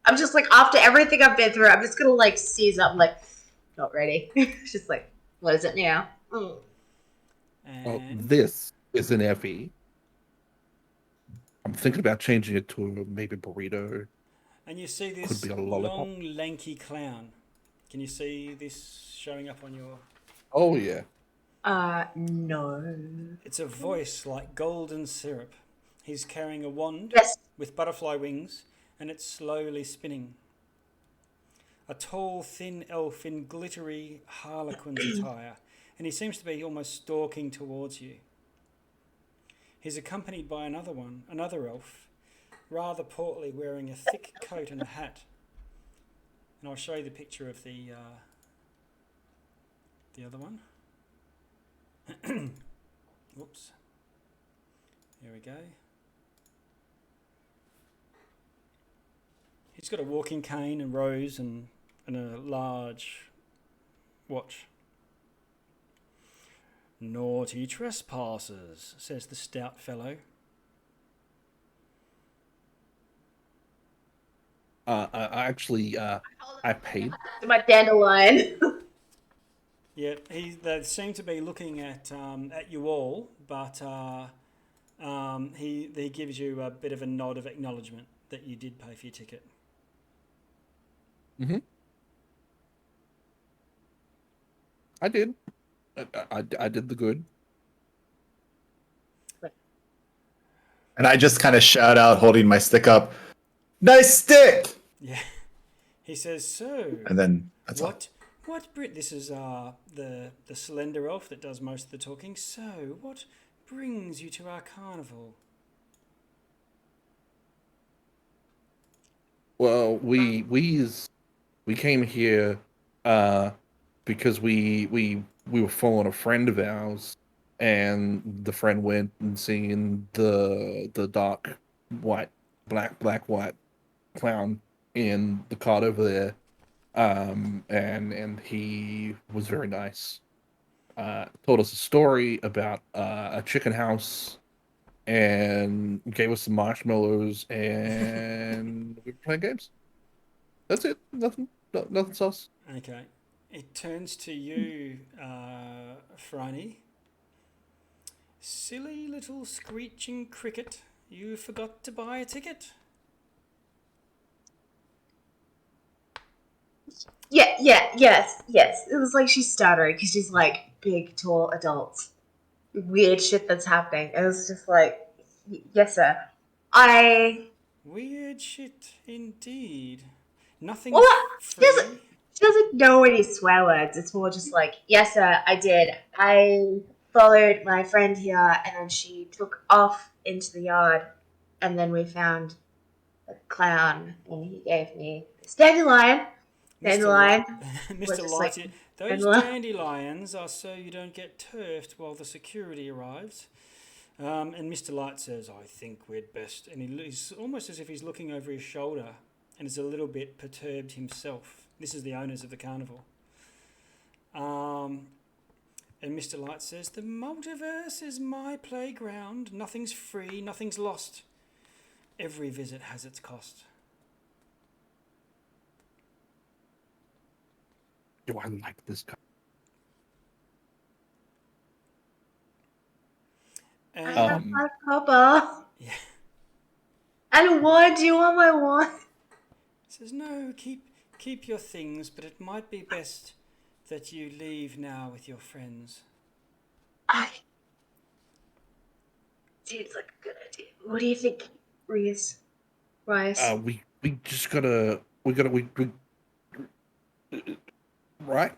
I'm just like, after everything I've been through, I'm just gonna like seize up, like, not ready. Just like, what is it now? Well, And this is an Effie. I'm thinking about changing it to maybe burrito. you see Could this be a lollipop. long, lanky clown. Can you see this showing up on your... Oh yeah. No. It's a voice like golden syrup. He's carrying a wand Yes. with butterfly wings, and it's slowly spinning. A tall, thin elf in glittery harlequin's attire, and he seems to be almost stalking towards you. He's accompanied by another elf, rather portly, wearing a thick coat and a hat. And I'll show you the picture of the other one. Whoops. Here we go. He's got a walking cane and rose and a large watch. Naughty trespassers, says the stout fellow. I paid. My dandelion. Yeah, they seem to be looking at you all, but he gives you a bit of a nod of acknowledgement that you did pay for your ticket. Mm-hmm. I did. I did the good. And I just kind of shout out, holding my stick up, "Nice stick!" Yeah. He says, so, And then that's all. what this is the slender elf that does most of the talking. So, what brings you to our carnival? Well, we came here because we were following a friend of ours, and the friend went and seen the dark black white clown in the cart over there, and he was very nice. Told us a story about a chicken house, and gave us some marshmallows, and we were playing games. That's it. Nothing else. Okay. It turns to you, Franny. Silly little screeching cricket. You forgot to buy a ticket. Yes. It was like she's stuttering because she's like big, tall adults. Weird shit that's happening. It was just like, yes, sir. Weird shit indeed. Nothing Well, free. She doesn't know any swear words. It's more just like, yes, sir, I did. I followed my friend here, and then she took off into the yard, and then we found a clown, and he gave me this dandelion. Dandelion. Mr. just Light, like, those dandelion. dandelions are so you don't get turfed while the security arrives. And Mr. Light says, I think we'd best... And he's almost as if he's looking over his shoulder and is a little bit perturbed himself. This is the owners of the carnival. And Mr. Light says, the multiverse is my playground. Nothing's free, nothing's lost. Every visit has its cost. Do I like this guy? I have And, my copper. yeah. And why do you want my wine? He says, no, keep your things, but it might be best that you leave now with your friends. Seems like a good idea. What do you think, Rias? We just gotta right.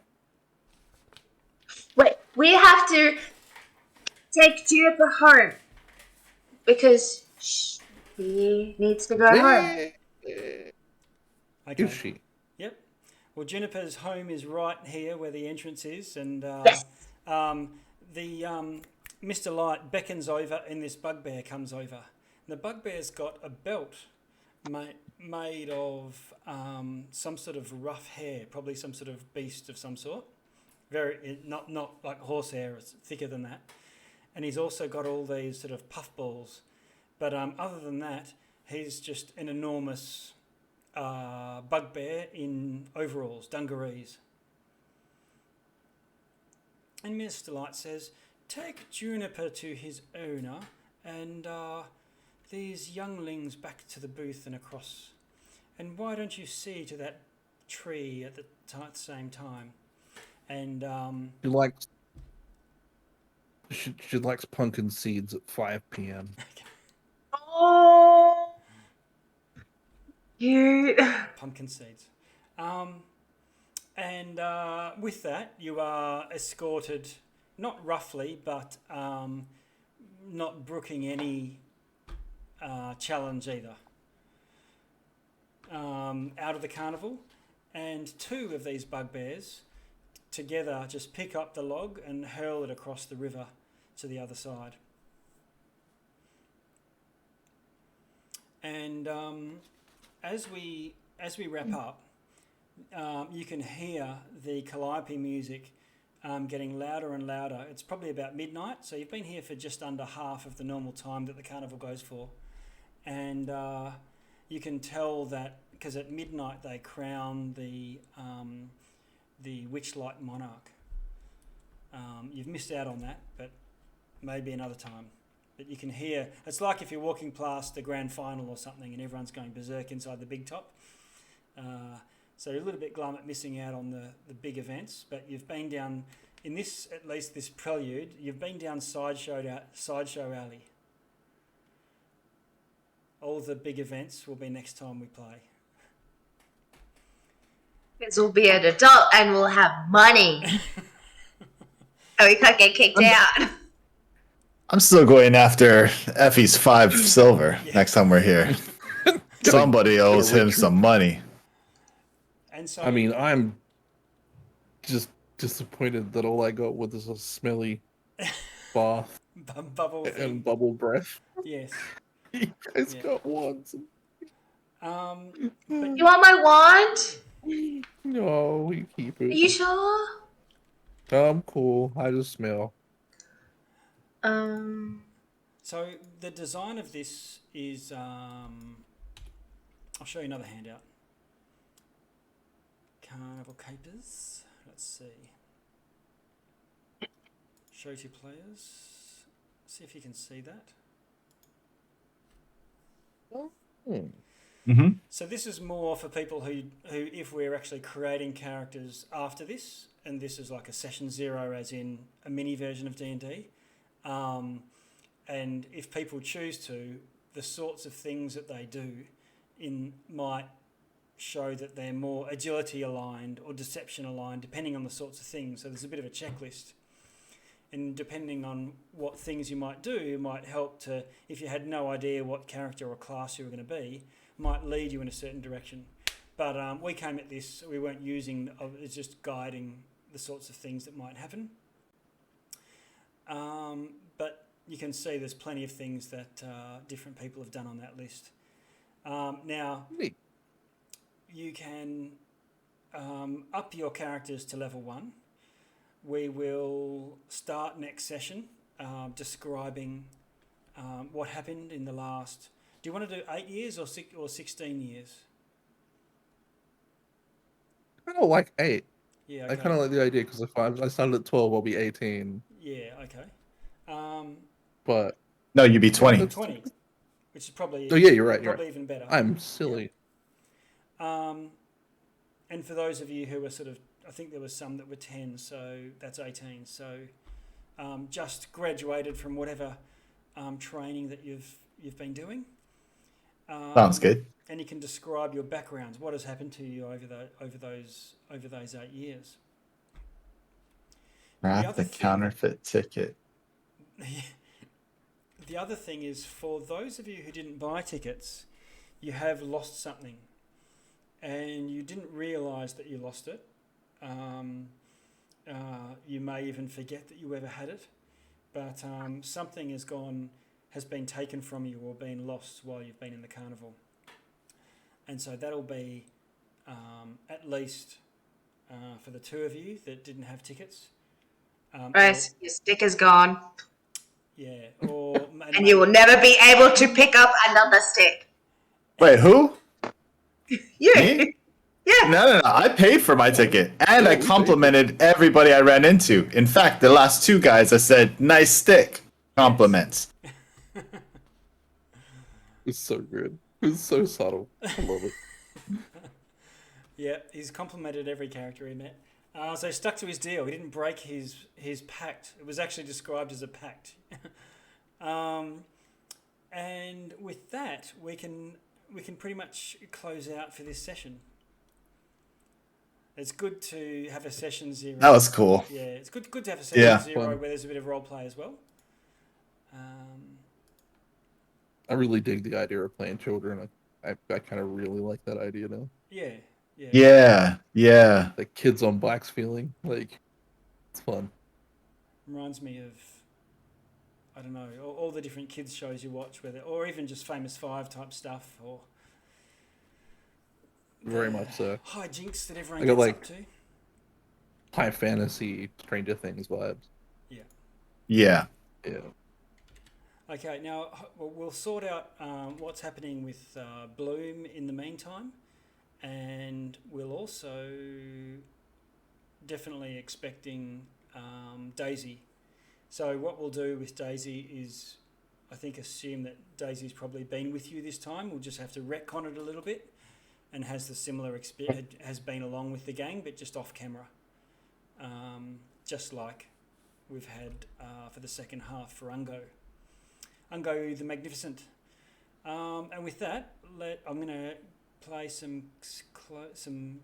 Wait, we have to take Juniper home because she needs to go home. Okay. Is she? Yep. Well, Juniper's home is right here where the entrance is, and Yes. Mr. Light beckons over, and this bugbear comes over. And the bugbear's got a belt made of some sort of rough hair, probably some sort of beast of some sort. Not like horsehair, it's thicker than that. And he's also got all these sort of puffballs. But other than that, he's just an enormous bugbear in overalls, dungarees. And Mr. Light says, "Take Juniper to his owner and these younglings back to the booth and across. And why don't you see to that tree at the same time?" And she likes pumpkin seeds at 5 p.m. Oh, you. pumpkin seeds. And with that, you are escorted, not roughly, but not brooking any challenge either, out of the carnival. And 2 of these bugbears together just pick up the log and hurl it across the river to the other side. And as we wrap up, you can hear the calliope music getting louder and louder. It's probably about midnight, so you've been here for just under half of the normal time that the carnival goes for. And you can tell that because at midnight they crown the Witchlight monarch. You've missed out on that, but maybe another time. But you can hear, it's like if you're walking past the grand final or something and everyone's going berserk inside the big top. So you're a little bit glum at missing out on the big events, but you've been down, in this, at least this prelude, you've been down Sideshow Alley. All the big events will be next time we play. Because we'll be an adult and we'll have money. So we can't get kicked out. I'm still going after Effie's 5 silver next time we're here. Somebody owes him some money. And so, I mean, I'm just disappointed that all I got was a smelly bath bubble thing. and bubble breath. Yes. You guys got wands. But You want my wand? No, we keep Are it. you sure? I'm cool. I just smell. So the design of this is, I'll show you another handout. Carnival capers. Let's see. Show to players. See if you can see that. Mm-hmm. So this is more for people who if we're actually creating characters after this, and this is like a session 0 as in a mini version of D&D. And if people choose to, the sorts of things that they do might show that they're more agility aligned or deception aligned, depending on the sorts of things. So there's a bit of a checklist. And depending on what things you might do, it might help to, if you had no idea what character or class you were going to be, might lead you in a certain direction. But we came at this, we weren't using, it's just guiding the sorts of things that might happen. But you can see there's plenty of things that different people have done on that list. Now, you can up your characters to level 1. We will start next session describing what happened in the last... Do you want to do 8 years or 16 years? I don't like 8. Yeah, okay. I kind of like the idea because if I started at 12, I'll be 18. Yeah, okay. But No, you'd be 20. 20, which is probably... Oh, yeah, you're right. Probably even better. I'm silly. And for those of you who are sort of... I think there was some that were 10, so that's 18. So just graduated from whatever training that you've been doing. Sounds good. And you can describe your backgrounds. What has happened to you over those 8 years? The counterfeit ticket. The other thing is, for those of you who didn't buy tickets, you have lost something, and you didn't realise that you lost it. You may even forget that you ever had it, but something has been taken from you or been lost while you've been in the carnival. And so that'll be at least for the 2 of you that didn't have tickets. Right, your stick is gone. Yeah, and you will never be able to pick up another stick. Wait, who? You. Me? Yeah. No. I paid for my ticket, and I complimented everybody I ran into. In fact, the last two guys, I said, "Nice stick." Compliments. It's so good. It's so subtle. I love it. Yeah, he's complimented every character he met. So he stuck to his deal. He didn't break his pact. It was actually described as a pact. And with that, we can pretty much close out for this session. It's good to have a session 0. That was cool. Yeah, it's good to have a session Yeah. 0 Fun. where there's a bit of role play as well. I really dig the idea of playing children. I kind of really like that idea now. Yeah. Yeah. Like Kids on Blacks feeling. Like, it's fun. Reminds me of, I don't know, all the different kids shows you watch, or even just Famous Five type stuff, or Very much so. hijinks that everyone I got, gets up to. High fantasy, Stranger Things vibes. Yeah. Yeah. Okay, now we'll sort out what's happening with Bloom in the meantime, and we'll also definitely expecting Daisy. So what we'll do with Daisy is, I think, assume that Daisy's probably been with you this time. We'll just have to retcon it a little bit, and has the similar experience, has been along with the gang, but just off camera, just like we've had for the second half for Ungo the Magnificent. And with that, I'm going to play some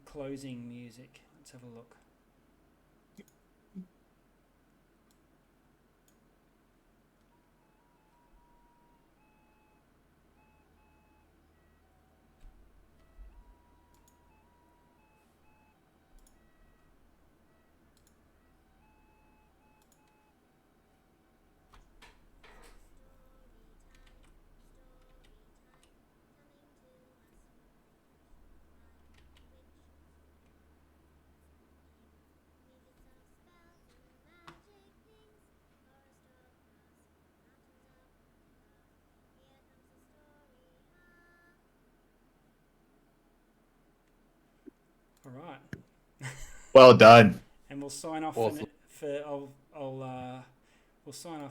closing music. Let's have a look. All right. Well done. And we'll sign off Awesome. we'll sign off